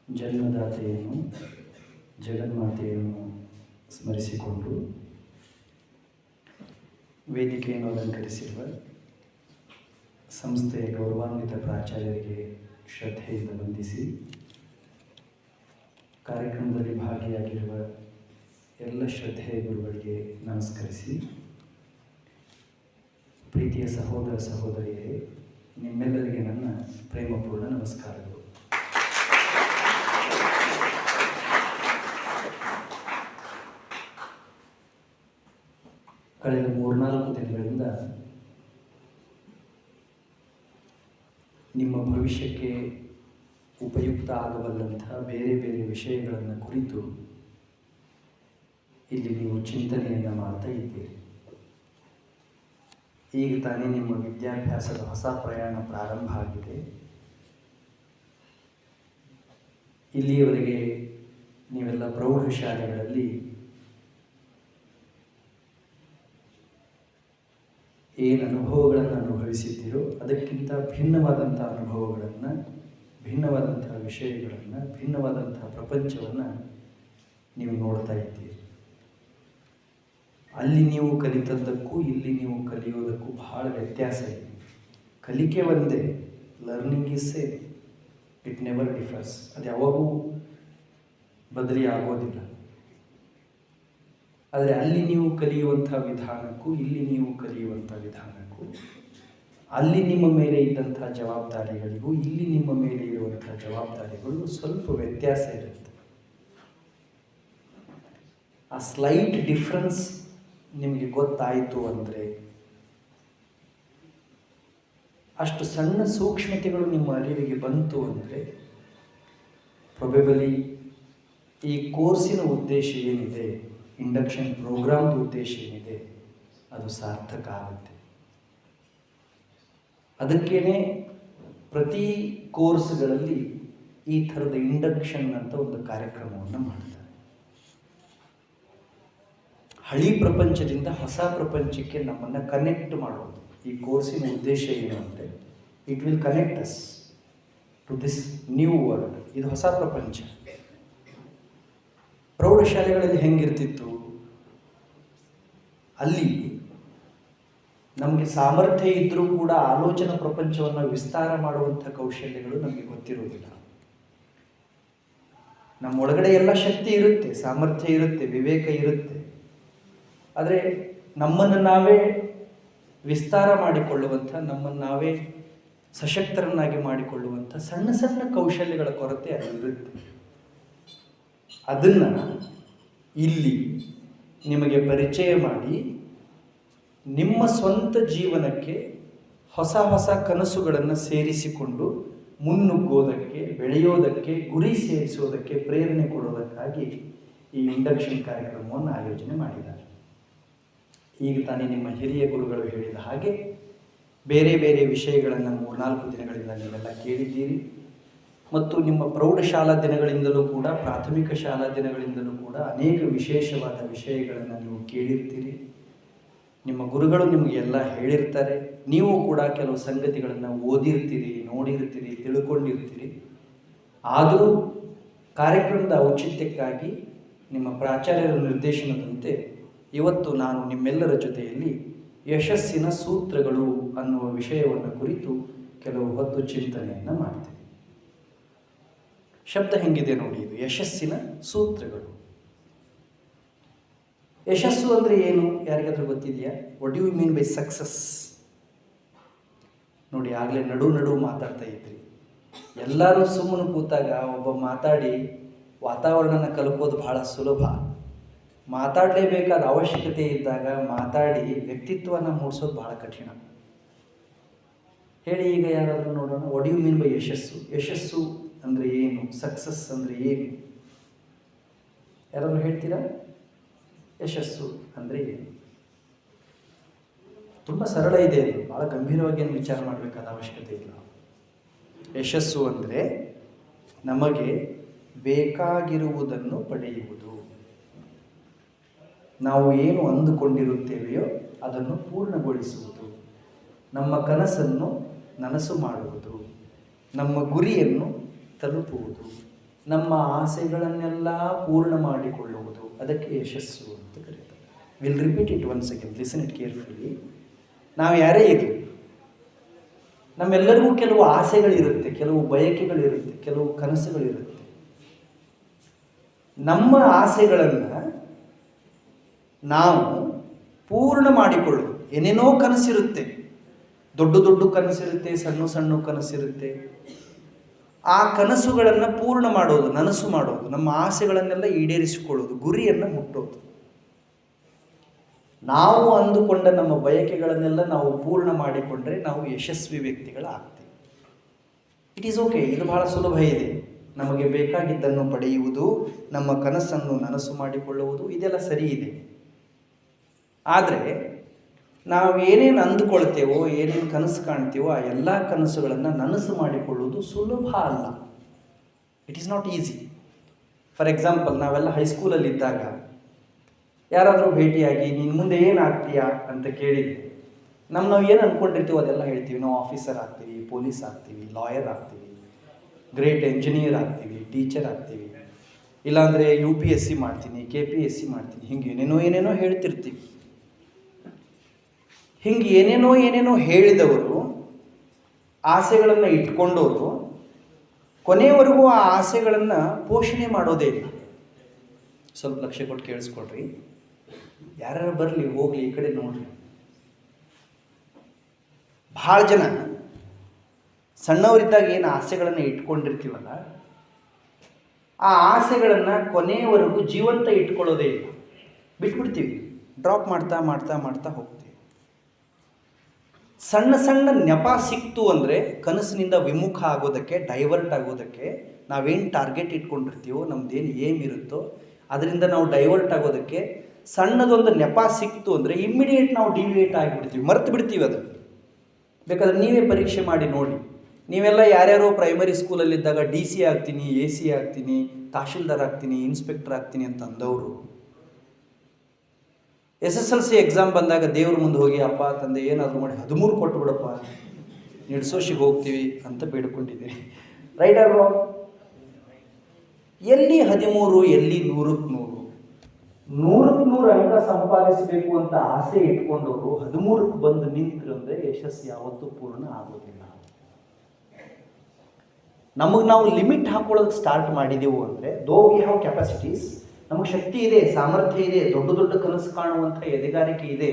ಜನ್ಮದಾತೆಯನ್ನು ಜಗನ್ಮಾತೆಯನ್ನು ಸ್ಮರಿಸಿಕೊಂಡು ವೇದಿಕೆಯನ್ನು ಅಲಂಕರಿಸಿರುವ ಸಂಸ್ಥೆಯ ಗೌರವಾನ್ವಿತ ಪ್ರಾಚಾರ್ಯರಿಗೆ ಶ್ರದ್ಧೆಯಿಂದ ವಂದಿಸಿ, ಕಾರ್ಯಕ್ರಮದಲ್ಲಿ ಭಾಗಿಯಾಗಿರುವ ಎಲ್ಲ ಶ್ರದ್ಧೆಯ ಗುರುಗಳಿಗೆ ನಮಸ್ಕರಿಸಿ, ಪ್ರೀತಿಯ ಸಹೋದರ ಸಹೋದರಿಯರೇ, ನಿಮ್ಮೆಲ್ಲರಿಗೆ ನನ್ನ ಪ್ರೇಮಪೂರ್ಣ ನಮಸ್ಕಾರಗಳು. ಕಳೆದ 3-4 ದಿನಗಳಿಂದ ನಿಮ್ಮ ಭವಿಷ್ಯಕ್ಕೆ ಉಪಯುಕ್ತ ಆಗಬಲ್ಲಂತಹ ಬೇರೆ ಬೇರೆ ವಿಷಯಗಳನ್ನು ಕುರಿತು ಇಲ್ಲಿ ನೀವು ಚಿಂತನೆಯನ್ನು ಮಾಡ್ತಾ ಇದ್ದೀರಿ. ಈಗ ತಾನೇ ನಿಮ್ಮ ವಿದ್ಯಾಭ್ಯಾಸದ ಹೊಸ ಪ್ರಯಾಣ ಪ್ರಾರಂಭ ಆಗಿದೆ. ಇಲ್ಲಿಯವರೆಗೆ ನೀವೆಲ್ಲ ಪ್ರೌಢಶಾಲೆಗಳಲ್ಲಿ ಏನು ಅನುಭವಗಳನ್ನು ಅನುಭವಿಸಿದ್ದೀರೋ ಅದಕ್ಕಿಂತ ಭಿನ್ನವಾದಂಥ ಅನುಭವಗಳನ್ನು, ಭಿನ್ನವಾದಂಥ ವಿಷಯಗಳನ್ನು, ಭಿನ್ನವಾದಂಥ ಪ್ರಪಂಚವನ್ನು ನೀವು ನೋಡ್ತಾ ಇದ್ದೀರಿ. ಅಲ್ಲಿ ನೀವು ಕಲಿತದ್ದಕ್ಕೂ ಇಲ್ಲಿ ನೀವು ಕಲಿಯೋದಕ್ಕೂ ಬಹಳ ವ್ಯತ್ಯಾಸ ಇದೆ. ಕಲಿಕೆ ಒಂದೇ, learning is same, it never differs. ಅದು ಯಾವಾಗೂ ಬದಲಿ ಆಗೋದಿಲ್ಲ. ಆದರೆ ಅಲ್ಲಿ ನೀವು ಕಲಿಯುವಂಥ ವಿಧಾನಕ್ಕೂ ಇಲ್ಲಿ ನೀವು ಕಲಿಯುವಂಥ ವಿಧಾನಕ್ಕೂ, ಅಲ್ಲಿ ನಿಮ್ಮ ಮೇಲೆ ಇದ್ದಂಥ ಜವಾಬ್ದಾರಿಗಳಿಗೂ ಇಲ್ಲಿ ನಿಮ್ಮ ಮೇಲೆ ಇರುವಂಥ ಜವಾಬ್ದಾರಿಗಳು ಸ್ವಲ್ಪ ವ್ಯತ್ಯಾಸ ಇರುತ್ತೆ. ಆ ಸ್ಲೈಟ್ ಡಿಫ್ರೆನ್ಸ್ ನಿಮಗೆ ಗೊತ್ತಾಯಿತು ಅಂದರೆ, ಅಷ್ಟು ಸಣ್ಣ ಸೂಕ್ಷ್ಮತೆಗಳು ನಿಮ್ಮ ಅರಿವಿಗೆ ಬಂತು ಅಂದರೆ, ಪ್ರೊಬೆಬಲಿ ಈ ಕೋರ್ಸಿನ ಉದ್ದೇಶ ಏನಿದೆ, ಇಂಡಕ್ಷನ್ ಪ್ರೋಗ್ರಾಮ್ದು ಉದ್ದೇಶ ಏನಿದೆ, ಅದು ಸಾರ್ಥಕ ಆಗುತ್ತೆ. ಅದಕ್ಕೇನೆ ಪ್ರತಿ ಕೋರ್ಸ್ಗಳಲ್ಲಿ ಈ ಥರದ ಇಂಡಕ್ಷನ್ ಅಂತ ಒಂದು ಕಾರ್ಯಕ್ರಮವನ್ನು ಮಾಡ್ತಾರೆ. ಹಳಿ ಪ್ರಪಂಚದಿಂದ ಹೊಸ ಪ್ರಪಂಚಕ್ಕೆ ನಮ್ಮನ್ನು ಕನೆಕ್ಟ್ ಮಾಡೋದು ಈ ಕೋರ್ಸಿನ ಉದ್ದೇಶ ಏನು ಅಂದರೆ, it will connect us to this new world. ಇದು ಹೊಸ ಪ್ರಪಂಚ. ಪ್ರೌಢಶಾಲೆಗಳಲ್ಲಿ ಹೆಂಗಿರ್ತಿತ್ತು, ಅಲ್ಲಿ ನಮಗೆ ಸಾಮರ್ಥ್ಯ ಇದ್ದರೂ ಕೂಡ ಆಲೋಚನಾ ಪ್ರಪಂಚವನ್ನು ವಿಸ್ತಾರ ಮಾಡುವಂಥ ಕೌಶಲ್ಯಗಳು ನಮಗೆ ಗೊತ್ತಿರೋದಿಲ್ಲ. ನಮ್ಮೊಳಗಡೆ ಎಲ್ಲ ಶಕ್ತಿ ಇರುತ್ತೆ, ಸಾಮರ್ಥ್ಯ ಇರುತ್ತೆ, ವಿವೇಕ ಇರುತ್ತೆ. ಆದರೆ ನಮ್ಮನ್ನು ನಾವೇ ವಿಸ್ತಾರ ಮಾಡಿಕೊಳ್ಳುವಂಥ, ನಮ್ಮನ್ನು ನಾವೇ ಸಶಕ್ತರನ್ನಾಗಿ ಮಾಡಿಕೊಳ್ಳುವಂಥ ಸಣ್ಣ ಸಣ್ಣ ಕೌಶಲ್ಯಗಳ ಕೊರತೆ ಅಲ್ಲಿರುತ್ತೆ. ಅದನ್ನು ಇಲ್ಲಿ ನಿಮಗೆ ಪರಿಚಯ ಮಾಡಿ, ನಿಮ್ಮ ಸ್ವಂತ ಜೀವನಕ್ಕೆ ಹೊಸ ಹೊಸ ಕನಸುಗಳನ್ನು ಸೇರಿಸಿಕೊಂಡು ಮುನ್ನುಗ್ಗೋದಕ್ಕೆ, ಬೆಳೆಯೋದಕ್ಕೆ, ಗುರಿ ಸೇರಿಸೋದಕ್ಕೆ ಪ್ರೇರಣೆ ಕೊಡೋದಕ್ಕಾಗಿ ಈ ಇಂಡಕ್ಷನ್ ಕಾರ್ಯಕ್ರಮವನ್ನು ಆಯೋಜನೆ ಮಾಡಿದ್ದಾರೆ. ಈಗ ತಾನೇ ನಿಮ್ಮ ಹಿರಿಯ ಗುರುಗಳು ಹೇಳಿದ ಹಾಗೆ ಬೇರೆ ಬೇರೆ ವಿಷಯಗಳನ್ನು 3-4 ದಿನಗಳಿಂದ ನೀವೆಲ್ಲ ಕೇಳಿದ್ದೀರಿ. ಮತ್ತು ನಿಮ್ಮ ಪ್ರೌಢಶಾಲಾ ದಿನಗಳಿಂದಲೂ ಕೂಡ, ಪ್ರಾಥಮಿಕ ಶಾಲಾ ದಿನಗಳಿಂದಲೂ ಕೂಡ ಅನೇಕ ವಿಶೇಷವಾದ ವಿಷಯಗಳನ್ನು ನೀವು ಕೇಳಿರ್ತೀರಿ. ನಿಮ್ಮ ಗುರುಗಳು ನಿಮಗೆಲ್ಲ ಹೇಳಿರ್ತಾರೆ. ನೀವು ಕೂಡ ಕೆಲವು ಸಂಗತಿಗಳನ್ನು ಓದಿರ್ತೀರಿ, ನೋಡಿರ್ತೀರಿ, ತಿಳ್ಕೊಂಡಿರ್ತೀರಿ. ಆದರೂ ಕಾರ್ಯಕ್ರಮದ ಔಚಿತ್ಯಕ್ಕಾಗಿ ನಿಮ್ಮ ಪ್ರಾಚಾರ್ಯರ ನಿರ್ದೇಶನದಂತೆ ಇವತ್ತು ನಾನು ನಿಮ್ಮೆಲ್ಲರ ಜೊತೆಯಲ್ಲಿ ಯಶಸ್ಸಿನ ಸೂತ್ರಗಳು ಅನ್ನುವ ವಿಷಯವನ್ನು ಕುರಿತು ಕೆಲವು ಹೊತ್ತು ಚಿಂತನೆಯನ್ನು ಮಾಡ್ತೇನೆ. ಶಬ್ದ ಹೆಂಗಿದೆ ನೋಡಿ, ಇದು ಯಶಸ್ಸಿನ ಸೂತ್ರಗಳು. ಯಶಸ್ಸು ಅಂದರೆ ಏನು, ಯಾರಿಗಾದ್ರೂ ಗೊತ್ತಿದೆಯಾ? What do you mean by success? ನೋಡಿ, ಆಗಲೇ ನಡು ಮಾತಾಡ್ತಾ ಇದ್ರಿ. ಎಲ್ಲರೂ ಸುಮ್ಮನೆ ಕೂತಾಗ ಒಬ್ಬ ಮಾತಾಡಿ ವಾತಾವರಣನ ಕಲ್ಕೋದು ಬಹಳ ಸುಲಭ. ಮಾತಾಡಲೇಬೇಕಾದ ಅವಶ್ಯಕತೆ ಇದ್ದಾಗ ಮಾತಾಡಿ ವ್ಯಕ್ತಿತ್ವನ ಮೂಡಿಸೋದು ಬಹಳ ಕಠಿಣ. ಹೇಳಿ ಈಗ ಯಾರಾದರೂ ನೋಡೋಣ, what do you mean by ಯಶಸ್ಸು? ಯಶಸ್ಸು ಅಂದರೆ ಏನು? ಸಕ್ಸಸ್ ಅಂದರೆ ಏನು? ಯಾರಾದರೂ ಹೇಳ್ತೀರಾ? ಯಶಸ್ಸು ಅಂದರೆ ಏನು? ತುಂಬ ಸರಳ ಇದೆ. ಅದು ಭಾಳ ಗಂಭೀರವಾಗಿ ಏನು ವಿಚಾರ ಮಾಡಬೇಕಾದ ಅವಶ್ಯಕತೆ ಇಲ್ಲ. ಯಶಸ್ಸು ಅಂದರೆ ನಮಗೆ ಬೇಕಾಗಿರುವುದನ್ನು ಪಡೆಯುವುದು. ನಾವು ಏನು ಅಂದುಕೊಂಡಿರುತ್ತೇವೆಯೋ ಅದನ್ನು ಪೂರ್ಣಗೊಳಿಸುವುದು, ನಮ್ಮ ಕನಸನ್ನು ನನಸು ಮಾಡುವುದು, ನಮ್ಮ ಗುರಿಯನ್ನು ತಲುಪುವುದು, ನಮ್ಮ ಆಸೆಗಳನ್ನೆಲ್ಲ ಪೂರ್ಣ ಮಾಡಿಕೊಳ್ಳುವುದು, ಅದಕ್ಕೆ ಯಶಸ್ಸು ಅಂತ ಕರೀತಾರೆ. Will repeat it once again, listen it ಕೇರ್ಫುಲ್ಲಿ. ನಾವು ಯಾರೇ ಇರಲಿ, ನಮ್ಮೆಲ್ಲರಿಗೂ ಕೆಲವು ಆಸೆಗಳಿರುತ್ತೆ, ಕೆಲವು ಬಯಕೆಗಳಿರುತ್ತೆ, ಕೆಲವು ಕನಸುಗಳಿರುತ್ತೆ. ನಮ್ಮ ಆಸೆಗಳನ್ನು ನಾವು ಪೂರ್ಣ ಮಾಡಿಕೊಳ್ಳೋದು. ಏನೇನೋ ಕನಸಿರುತ್ತೆ, ದೊಡ್ಡ ದೊಡ್ಡ ಕನಸಿರುತ್ತೆ, ಸಣ್ಣ ಸಣ್ಣ ಕನಸಿರುತ್ತೆ. ಆ ಕನಸುಗಳನ್ನು ಪೂರ್ಣ ಮಾಡೋದು, ನನಸು ಮಾಡೋದು, ನಮ್ಮ ಆಸೆಗಳನ್ನೆಲ್ಲ ಈಡೇರಿಸಿಕೊಳ್ಳೋದು, ಗುರಿಯನ್ನು ಮುಟ್ಟೋದು. ನಾವು ಅಂದುಕೊಂಡ ನಮ್ಮ ಬಯಕೆಗಳನ್ನೆಲ್ಲ ನಾವು ಪೂರ್ಣ ಮಾಡಿಕೊಂಡ್ರೆ ನಾವು ಯಶಸ್ವಿ ವ್ಯಕ್ತಿಗಳಾಗ್ತೀವಿ. ಇಟ್ ಈಸ್ ಓಕೆ, ಇದು ಬಹಳ ಸುಲಭ ಇದೆ. ನಮಗೆ ಬೇಕಾಗಿದ್ದನ್ನು ಪಡೆಯುವುದು, ನಮ್ಮ ಕನಸನ್ನು ನನಸು ಮಾಡಿಕೊಳ್ಳುವುದು, ಇದೆಲ್ಲ ಸರಿ ಇದೆ. ಆದರೆ ನಾವು ಏನೇನು ಅಂದುಕೊಳ್ತೇವೋ, ಏನೇನು ಕನಸು ಕಾಣ್ತೀವೋ ಆ ಎಲ್ಲ ಕನಸುಗಳನ್ನು ನನಸು ಮಾಡಿಕೊಳ್ಳುವುದು ಸುಲಭ ಅಲ್ಲ. It is not easy. For example, ನಾವೆಲ್ಲ ಹೈಸ್ಕೂಲಲ್ಲಿದ್ದಾಗ ಯಾರಾದರೂ ಭೇಟಿಯಾಗಿ ನೀನು ಮುಂದೆ ಏನಾಗ್ತೀಯಾ ಅಂತ ಕೇಳಿದರೆ ನಾವು ಏನು ಅಂದ್ಕೊಂಡಿರ್ತೀವೋ ಅದೆಲ್ಲ ಹೇಳ್ತೀವಿ. ನಾವು ಆಫೀಸರ್ ಆಗ್ತೀವಿ, ಪೊಲೀಸ್ ಆಗ್ತೀವಿ, ಲಾಯರ್ ಆಗ್ತೀವಿ, ಗ್ರೇಟ್ ಎಂಜಿನಿಯರ್ ಆಗ್ತೀವಿ, ಟೀಚರ್ ಆಗ್ತೀವಿ, ಇಲ್ಲಾಂದರೆ UPSC ಮಾಡ್ತೀನಿ, KPSC ಮಾಡ್ತೀನಿ, ಹಿಂಗೆ ಏನೇನೋ ಹೇಳ್ತಿರ್ತೀವಿ. ಹಿಂಗೆ ಏನೇನೋ ಹೇಳಿದವರು, ಆಸೆಗಳನ್ನು ಇಟ್ಕೊಂಡವರು ಕೊನೆಯವರೆಗೂ ಆ ಆಸೆಗಳನ್ನು ಪೋಷಣೆ ಮಾಡೋದೇ ಇಲ್ಲ. ಸ್ವಲ್ಪ ಲಕ್ಷ್ಯ ಕೊಟ್ಟು ಕೇಳಿಸ್ಕೊಡ್ರಿ. ಯಾರು ಬರಲಿ ಹೋಗಲಿ, ಈ ಕಡೆ ನೋಡ್ರಿ. ಭಾಳ ಜನ ಸಣ್ಣವರಿದ್ದಾಗ ಏನು ಆಸೆಗಳನ್ನು ಇಟ್ಕೊಂಡಿರ್ತೀವಲ್ಲ, ಆ ಆಸೆಗಳನ್ನು ಕೊನೆಯವರೆಗೂ ಜೀವಂತ ಇಟ್ಕೊಳ್ಳೋದೇ ಇಲ್ಲ, ಬಿಟ್ಬಿಡ್ತೀವಿ. ಡ್ರಾಪ್ ಮಾಡ್ತಾ ಮಾಡ್ತಾ ಮಾಡ್ತಾ ಹೋಗ್ತೀವಿ. ಸಣ್ಣ ಸಣ್ಣ ನೆಪ ಸಿಕ್ತು ಅಂದರೆ ಕನಸಿನಿಂದ ವಿಮುಖ ಆಗೋದಕ್ಕೆ, ಡೈವರ್ಟ್ ಆಗೋದಕ್ಕೆ, ನಾವೇನು ಟಾರ್ಗೆಟ್ ಇಟ್ಕೊಂಡಿರ್ತೀವೋ, ನಮ್ದೇನು ಏಮ್ ಇರುತ್ತೋ ಅದರಿಂದ ನಾವು ಡೈವರ್ಟ್ ಆಗೋದಕ್ಕೆ ಸಣ್ಣದೊಂದು ನೆಪ ಸಿಕ್ತು ಅಂದರೆ ಇಮ್ಮಿಡಿಯೇಟ್ ನಾವು ಡಿವಿಯೇಟ್ ಆಗಿಬಿಡ್ತೀವಿ, ಮರ್ತು ಬಿಡ್ತೀವಿ. ಅದು ಬೇಕಾದ್ರೆ ನೀವೇ ಪರೀಕ್ಷೆ ಮಾಡಿ ನೋಡಿ. ನೀವೆಲ್ಲ ಯಾರ್ಯಾರೋ ಪ್ರೈಮರಿ ಸ್ಕೂಲಲ್ಲಿದ್ದಾಗ DC ಆಗ್ತೀನಿ, AC ಆಗ್ತೀನಿ, ತಹಶೀಲ್ದಾರ್ ಆಗ್ತೀನಿ, ಇನ್ಸ್ಪೆಕ್ಟರ್ ಆಗ್ತೀನಿ ಅಂತ ಅಂದವರು SSLC ಎಕ್ಸಾಮ್ ಬಂದಾಗ ದೇವ್ರ ಮುಂದೆ ಹೋಗಿ, ಅಪ್ಪ ತಂದೆ ಏನಾದರೂ ಮಾಡಿ 13 ಕೊಟ್ಟು ಬಿಡಪ್ಪ, ನಿಡ್ಸೋಶಿಗೆ ಹೋಗ್ತೀವಿ ಅಂತ ಬೇಡ್ಕೊಂಡಿದ್ದೀವಿ. Right or wrong? ಎಲ್ಲಿ 13, ಎಲ್ಲಿ 100ಕ್ಕೆ 100 ಅಂಕ ಸಂಪಾದಿಸಬೇಕು ಅಂತ ಆಸೆ ಇಟ್ಕೊಂಡವರು 13ಕ್ಕೆ ಬಂದು ನಿಂತರು ಅಂದರೆ ಯಶಸ್ಸು ಯಾವತ್ತೂ ಪೂರ್ಣ ಆಗೋದಿಲ್ಲ. ನಮಗೆ ನಾವು ಲಿಮಿಟ್ ಹಾಕೊಳ್ಳೋದಕ್ಕೆ ಸ್ಟಾರ್ಟ್ ಮಾಡಿದೆವು ಅಂದರೆ, ದೋ ವಿ ಹ್ಯಾವ್ ಕೆಪಾಸಿಟೀಸ್, ನಮಗೆ ಶಕ್ತಿ ಇದೆ, ಸಾಮರ್ಥ್ಯ ಇದೆ, ದೊಡ್ಡ ದೊಡ್ಡ ಕನಸು ಕಾಣುವಂಥ ಎದೆಗಾರಿಕೆ ಇದೆ.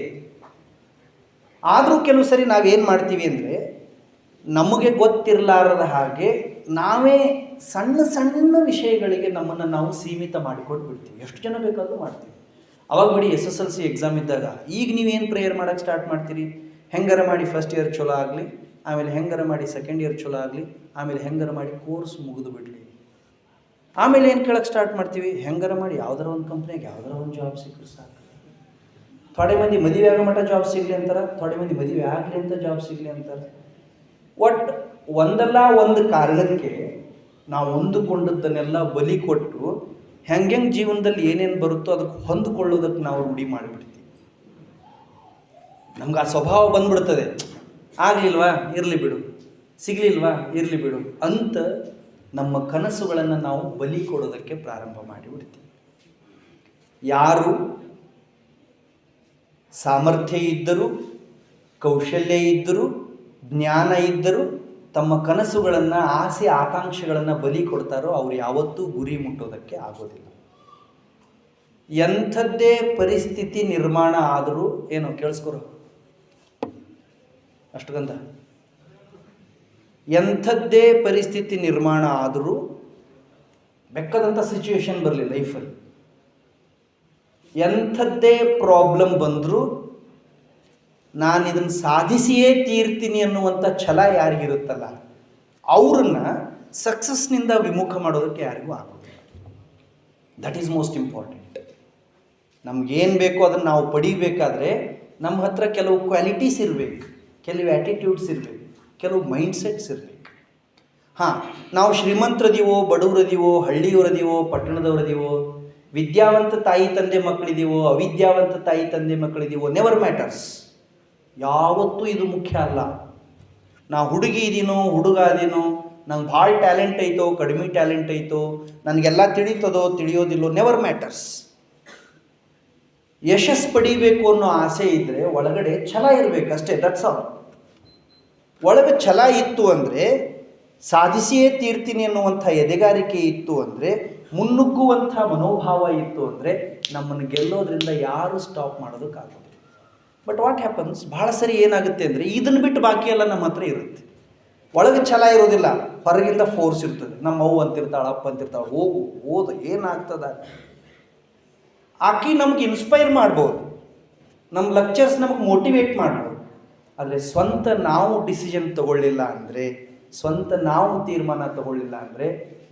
ಆದರೂ ಕೆಲವು ಸರಿ ನಾವೇನು ಮಾಡ್ತೀವಿ ಅಂದರೆ, ನಮಗೆ ಗೊತ್ತಿರಲಾರದ ಹಾಗೆ ನಾವೇ ಸಣ್ಣ ಸಣ್ಣ ವಿಷಯಗಳಿಗೆ ನಮ್ಮನ್ನು ನಾವು ಸೀಮಿತ ಮಾಡಿಕೊಂಡು ಬಿಡ್ತೀವಿ. ಎಷ್ಟು ಜನ ಬೇಕಾದರೂ ಮಾಡ್ತೀವಿ. ಅವಾಗ ಬಿಡಿ, SSLC ಎಕ್ಸಾಮ್ ಇದ್ದಾಗ ಈಗ ನೀವೇನು ಪ್ರೇಯರ್ ಮಾಡೋಕ್ಕೆ ಸ್ಟಾರ್ಟ್ ಮಾಡ್ತೀರಿ? ಹೆಂಗಾರ ಮಾಡಿ ಫಸ್ಟ್ ಇಯರ್ ಚಲೋ ಆಗಲಿ, ಆಮೇಲೆ ಹೆಂಗಾರ ಮಾಡಿ ಸೆಕೆಂಡ್ ಇಯರ್ ಚಲೋ ಆಗಲಿ, ಆಮೇಲೆ ಹೆಂಗಾರ ಮಾಡಿ ಕೋರ್ಸ್ ಮುಗಿದು ಬಿಡಲಿ. ಆಮೇಲೆ ಏನು ಕೇಳೋಕ್ಕೆ ಸ್ಟಾರ್ಟ್ ಮಾಡ್ತೀವಿ? ಹೆಂಗಾರ ಮಾಡಿ ಯಾವ್ದಾರ ಒಂದು ಕಂಪ್ನಿಯಾಗ ಯಾವ್ದಾರ ಒಂದು ಜಾಬ್ ಸಿಕ್ಕರು ಸಾಕು. ಥೋಡೆ ಮಂದಿ ಮದುವೆ ಆಗೋ ಮಟ್ಟ ಜಾಬ್ ಸಿಗಲಿ ಅಂತಾರೆ, ಥೋಡೆ ಮಂದಿ ಮದುವೆ ಆಗಲಿ ಅಂತ ಜಾಬ್ ಸಿಗಲಿ ಅಂತಾರೆ. ಒಟ್ಟು ಒಂದಲ್ಲ ಒಂದು ಕಾರಣಕ್ಕೆ ನಾವು ಹೊಂದಿಕೊಂಡದ್ದನ್ನೆಲ್ಲ ಬಲಿ ಕೊಟ್ಟು ಹೆಂಗೆ ಜೀವನದಲ್ಲಿ ಏನೇನು ಬರುತ್ತೋ ಅದಕ್ಕೆ ಹೊಂದಿಕೊಳ್ಳೋದಕ್ಕೆ ನಾವು ರೂಢಿ ಮಾಡಿಬಿಡ್ತೀವಿ. ನಮ್ಗೆ ಆ ಸ್ವಭಾವ ಬಂದ್ಬಿಡ್ತದೆ. ಆಗಲಿಲ್ವಾ, ಇರಲಿ ಬಿಡು, ಸಿಗಲಿಲ್ವಾ, ಇರಲಿ ಬಿಡು ಅಂತ ನಮ್ಮ ಕನಸುಗಳನ್ನು ನಾವು ಬಲಿ ಕೊಡೋದಕ್ಕೆ ಪ್ರಾರಂಭ ಮಾಡಿಬಿಡ್ತೀವಿ. ಯಾರು ಸಾಮರ್ಥ್ಯ ಇದ್ದರೂ, ಕೌಶಲ್ಯ ಇದ್ದರೂ, ಜ್ಞಾನ ಇದ್ದರೂ ತಮ್ಮ ಕನಸುಗಳನ್ನು, ಆಸೆ ಆಕಾಂಕ್ಷೆಗಳನ್ನು ಬಲಿ ಕೊಡ್ತಾರೋ ಅವರು ಯಾವತ್ತೂ ಗುರಿ ಮುಟ್ಟೋದಕ್ಕೆ ಆಗೋದಿಲ್ಲ. ಎಂಥದ್ದೇ ಪರಿಸ್ಥಿತಿ ನಿರ್ಮಾಣ ಆದರೂ, ಏನೋ ಕೇಳಿಸ್ಕೊರೋ ಅಷ್ಟುಗಂಧ, ಎಂಥದ್ದೇ ಪರಿಸ್ಥಿತಿ ನಿರ್ಮಾಣ ಆದರೂ, ಬೆಕ್ಕದಂಥ ಸಿಚುವೇಶನ್ ಬರಲಿ ಲೈಫಲ್ಲಿ, ಎಂಥದ್ದೇ ಪ್ರಾಬ್ಲಮ್ ಬಂದರೂ ನಾನು ಇದನ್ನು ಸಾಧಿಸಿಯೇ ತೀರ್ತೀನಿ ಅನ್ನುವಂಥ ಛಲ ಯಾರಿಗಿರುತ್ತಲ್ಲ, ಅವ್ರನ್ನ ಸಕ್ಸಸ್ನಿಂದ ವಿಮುಖ ಮಾಡೋದಕ್ಕೆ ಯಾರಿಗೂ ಆಗೋದಿಲ್ಲ. That is most important. ನಮಗೇನು ಬೇಕೋ ಅದನ್ನು ನಾವು ಪಡಿಬೇಕಾದ್ರೆ ನಮ್ಮ ಹತ್ರ ಕೆಲವು ಕ್ವಾಲಿಟೀಸ್ ಇರಬೇಕು, ಕೆಲವು ಆ್ಯಟಿಟ್ಯೂಡ್ಸ್ ಇರಬೇಕು, ಕೆಲವು ಮೈಂಡ್ಸೆಟ್ಸ್ ಇರಬೇಕು. ನಾವು ಶ್ರೀಮಂತರದೀವೋ, ಬಡವರದೀವೋ, ಹಳ್ಳಿಯವರದೀವೋ, ಪಟ್ಟಣದವರದೀವೋ, ವಿದ್ಯಾವಂತ ತಾಯಿ ತಂದೆ ಮಕ್ಕಳಿದೀವೋ, ಅವಿದ್ಯಾವಂತ ತಾಯಿ ತಂದೆ ಮಕ್ಕಳಿದೀವೋ, ನೆವರ್ ಮ್ಯಾಟರ್ಸ್. ಯಾವತ್ತೂ ಇದು ಮುಖ್ಯ ಅಲ್ಲ. ನಾ ಹುಡುಗಿ ಇದೀನೋ, ಹುಡುಗ ಅದೀನೋ, ನಂಗೆ ಭಾಳ ಟ್ಯಾಲೆಂಟ್ ಐತೋ ಕಡಿಮೆ ಟ್ಯಾಲೆಂಟ್ ಐತೋ, ನನಗೆಲ್ಲ ತಿಳಿತದೋ ತಿಳಿಯೋದಿಲ್ಲೋ, ನೆವರ್ ಮ್ಯಾಟರ್ಸ್. ಯಶಸ್ಸು ಪಡಿಬೇಕು ಅನ್ನೋ ಆಸೆ ಇದ್ದರೆ ಒಳಗಡೆ ಛಲ ಇರಬೇಕು ಅಷ್ಟೇ, ದಟ್ಸ್ ಆಲ್. ಒಳಗೆ ಛಲ ಇತ್ತು ಅಂದರೆ, ಸಾಧಿಸಿಯೇ ತೀರ್ತೀನಿ ಅನ್ನುವಂಥ ಎದೆಗಾರಿಕೆ ಇತ್ತು ಅಂದರೆ, ಮುನ್ನುಗ್ಗುವಂಥ ಮನೋಭಾವ ಇತ್ತು ಅಂದರೆ, ನಮ್ಮನ್ನು ಗೆಲ್ಲೋದ್ರಿಂದ ಯಾರೂ ಸ್ಟಾಪ್ ಮಾಡೋದಕ್ಕಾಗೋದು. ಬಟ್ ವಾಟ್ ಹ್ಯಾಪನ್ಸ್, ಭಾಳ ಸರಿ ಏನಾಗುತ್ತೆ ಅಂದರೆ, ಇದನ್ನು ಬಿಟ್ಟು ಬಾಕಿ ಎಲ್ಲ ನಮ್ಮ ಹತ್ರ ಇರುತ್ತೆ. ಒಳಗೆ ಛಲ ಇರೋದಿಲ್ಲ, ಹೊರಗಿಂದ ಫೋರ್ಸ್ ಇರ್ತದೆ. ನಮ್ಮ ಅವ್ವ ಅಂತಿರ್ತಾಳೆ, ಅಪ್ಪ ಅಂತಿರ್ತಾಳೆ, ಹೋಗು ಓದು, ಏನಾಗ್ತದ. ಆಕಿ ನಮ್ಗೆ ಇನ್ಸ್ಪೈರ್ ಮಾಡ್ಬೋದು, ನಮ್ಮ ಲೆಕ್ಚರ್ಸ್ ನಮಗೆ ಮೋಟಿವೇಟ್ ಮಾಡ್ಬೋದು. ಆದರೆ ಸ್ವಂತ ನಾವು ಡಿಸಿಷನ್ ತಗೊಳ್ಳಿಲ್ಲ ಅಂದರೆ, ಸ್ವಂತ ನಾವು ತೀರ್ಮಾನ ತಗೊಳ್ಳಿಲ್ಲ ಅಂದರೆ,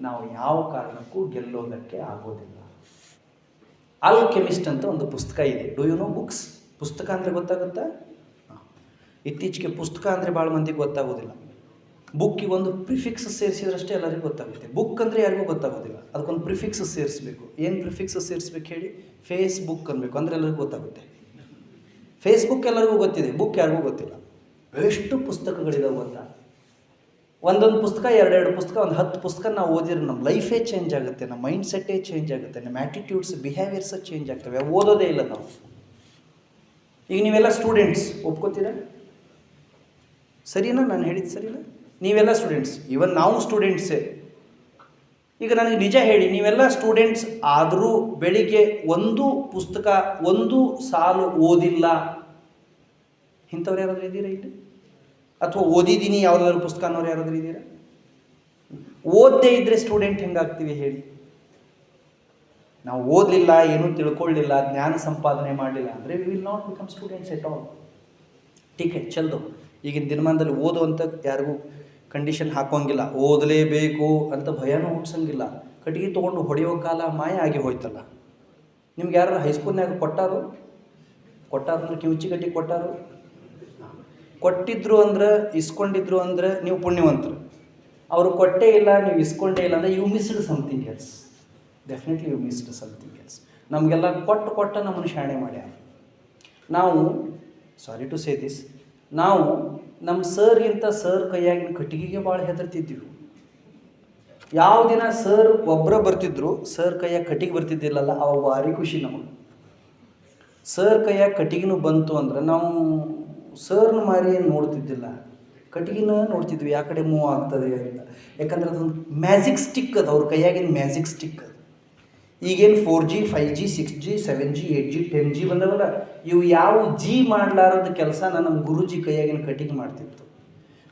ನಾವು ಯಾವ ಕಾರಣಕ್ಕೂ ಗೆಲ್ಲೋದಕ್ಕೆ ಆಗೋದಿಲ್ಲ. ಆಲ್ಕೆಮಿಸ್ಟ್ ಅಂತ ಒಂದು ಪುಸ್ತಕ ಇದೆ. Do you know books? ಪುಸ್ತಕ ಅಂದರೆ ಗೊತ್ತಾಗುತ್ತಾ? ಇತ್ತೀಚೆಗೆ ಪುಸ್ತಕ ಅಂದರೆ ಭಾಳ ಮಂದಿಗೆ ಗೊತ್ತಾಗೋದಿಲ್ಲ. ಬುಕ್ಕಿಗೆ ಒಂದು ಪ್ರಿಫಿಕ್ಸ್ ಸೇರಿಸಿದ್ರಷ್ಟೇ ಎಲ್ಲರಿಗೂ ಗೊತ್ತಾಗುತ್ತೆ. ಬುಕ್ ಅಂದರೆ ಯಾರಿಗೂ ಗೊತ್ತಾಗೋದಿಲ್ಲ, ಅದಕ್ಕೊಂದು ಪ್ರಿಫಿಕ್ಸ್ ಸೇರಿಸ್ಬೇಕು. ಏನು ಪ್ರಿಫಿಕ್ಸ್ ಸೇರಿಸ್ಬೇಕು ಹೇಳಿ? ಫೇಸ್ಬುಕ್ ಅನ್ಬೇಕು, ಅಂದರೆ ಎಲ್ಲರಿಗೂ ಗೊತ್ತಾಗುತ್ತೆ. ಫೇಸ್ಬುಕ್ ಎಲ್ಲರಿಗೂ ಗೊತ್ತಿದೆ, ಬುಕ್ ಯಾರಿಗೂ ಗೊತ್ತಿಲ್ಲ. ಎಷ್ಟು ಪುಸ್ತಕಗಳಿದಾವೆ ಗೊತ್ತಾ? ಒಂದೊಂದು ಪುಸ್ತಕ, ಎರಡೆರಡು ಪುಸ್ತಕ, ಒಂದು 10 ಪುಸ್ತಕ ನಾವು ಓದಿದ್ರೆ ನಮ್ಮ ಲೈಫೇ ಚೇಂಜ್ ಆಗುತ್ತೆ, ನಮ್ಮ ಮೈಂಡ್ ಸೆಟ್ಟೇ ಚೇಂಜ್ ಆಗುತ್ತೆ, ನಮ್ಮ ಆ್ಯಟಿಟ್ಯೂಡ್ಸ್ ಬಿಹೇವಿಯರ್ಸ್ ಚೇಂಜ್ ಆಗ್ತವೆ. ಓದೋದೇ ಇಲ್ಲ ನಾವು. ಈಗ ನೀವೆಲ್ಲ ಸ್ಟೂಡೆಂಟ್ಸ್, ಒಪ್ಕೋತೀರಾ? ಸರಿನಾ ನಾನು ಹೇಳಿದ್ದು? ಸರಿನಾ? ನೀವೆಲ್ಲ ಸ್ಟೂಡೆಂಟ್ಸ್, ಇವನ್ ನಾವು ಸ್ಟೂಡೆಂಟ್ಸೇ. ಈಗ ನನಗೆ ನಿಜ ಹೇಳಿ, ನೀವೆಲ್ಲ ಸ್ಟೂಡೆಂಟ್ಸ್ ಆದರೂ ಬೆಳಿಗ್ಗೆ ಒಂದು ಪುಸ್ತಕ, ಒಂದು ಸಾಲು ಓದಿಲ್ಲ ಇಂಥವ್ರು ಯಾರಾದರೂ ಇದ್ದೀರಾ ಇಲ್ಲಿ? ಅಥವಾ ಓದಿದ್ದೀನಿ ಯಾವುದಾದ್ರು ಪುಸ್ತಕ ಅನ್ನೋರು ಯಾರಾದರೂ ಇದ್ದೀರಾ? ಓದದೇ ಇದ್ದರೆ ಸ್ಟೂಡೆಂಟ್ ಹೆಂಗಾಗ್ತೀವಿ ಹೇಳಿ? ನಾವು ಓದಲಿಲ್ಲ, ಏನೂ ತಿಳ್ಕೊಳ್ಳಿಲ್ಲ, ಜ್ಞಾನ ಸಂಪಾದನೆ ಮಾಡಲಿಲ್ಲ ಅಂದರೆ we will not become students at all. ಟೀಕೆ ಚಲ್ದು. ಈಗಿನ ದಿನಮಾನದಲ್ಲಿ ಓದುವಂಥ ಯಾರಿಗೂ ಕಂಡೀಷನ್ ಹಾಕೋಂಗಿಲ್ಲ, ಓದಲೇಬೇಕು ಅಂತ ಭಯನೂ ಹುಟ್ಸಂಗಿಲ್ಲ. ಕಟ್ಟಿಗೆ ತೊಗೊಂಡು ಹೊಡೆಯೋ ಕಾಲ ಮಾಯ ಆಗಿ ಹೋಯ್ತಲ್ಲ. ನಿಮ್ಗೆ ಯಾರು ಹೈಸ್ಕೂಲ್ನಾಗ ಕೊಟ್ಟಾರಂದ್ರೆ ಕಿವುಚಿ ಕಟ್ಟಿ ಕೊಟ್ಟಿದ್ರು ಅಂದ್ರೆ, ಇಸ್ಕೊಂಡಿದ್ರು ಅಂದ್ರೆ ನೀವು ಪುಣ್ಯವಂತರು. ಅವರು ಕೊಟ್ಟೇ ಇಲ್ಲ, ನೀವು ಇಸ್ಕೊಂಡೇ ಇಲ್ಲ ಅಂದರೆ you missed something else. Definitely you missed something else. ನಮಗೆಲ್ಲ ಕೊಟ್ಟ ನಮ್ಮನ್ನು ಶಾಣೆ ಮಾಡ್ಯಾರ. ನಾವು, ಸಾರಿ ಟು ಸೇ ದಿಸ್, ನಾವು ನಮ್ಮ ಸರ್ಗಿಂತ ಸರ್ ಕೈಯಾಗಿನ ಕಟ್ಟಿಗೆಗೆ ಭಾಳ ಹೆದರ್ತಿದ್ದೀವಿ. ಯಾವ ದಿನ ಸರ್ ಒಬ್ಬರ ಬರ್ತಿದ್ರು, ಸರ್ ಕೈಯಾಗ ಕಟ್ಟಿಗೆ ಬರ್ತಿದ್ದಿಲ್ಲಲ್ಲ, ಅವ ಭಾರಿ ಖುಷಿ ನಮಗೆ. ಸರ್ ಕೈಯಾಗ ಕಟ್ಟಿಗೆನೂ ಬಂತು ಅಂದ್ರೆ ನಾವು ಸರ್ನ ಮಾರಿ ಏನು ನೋಡ್ತಿದ್ದಿಲ್ಲ, ಕಟ್ಟಿಗೆನ ನೋಡ್ತಿದ್ವಿ ಯಾವ ಕಡೆ ಮೂವ್ ಆಗ್ತದೆ ಅಂತ. ಯಾಕಂದ್ರೆ ಅದೊಂದು ಮ್ಯಾಜಿಕ್ ಸ್ಟಿಕ್ ಅದು, ಅವ್ರ ಕೈಯಾಗಿನ ಮ್ಯಾಜಿಕ್ ಸ್ಟಿಕ್ ಅದು. ಈಗೇನು 4G 5G 6G 7G 8G 10G ಬಂದವಲ್ಲ, ಇವು ಯಾವ ಜಿ ಮಾಡಲಾರದ ಕೆಲಸ ನಮ್ಮ ಗುರುಜಿ ಕೈಯಾಗಿನ ಕಟ್ಟಿಗೆ ಮಾಡ್ತಿತ್ತು.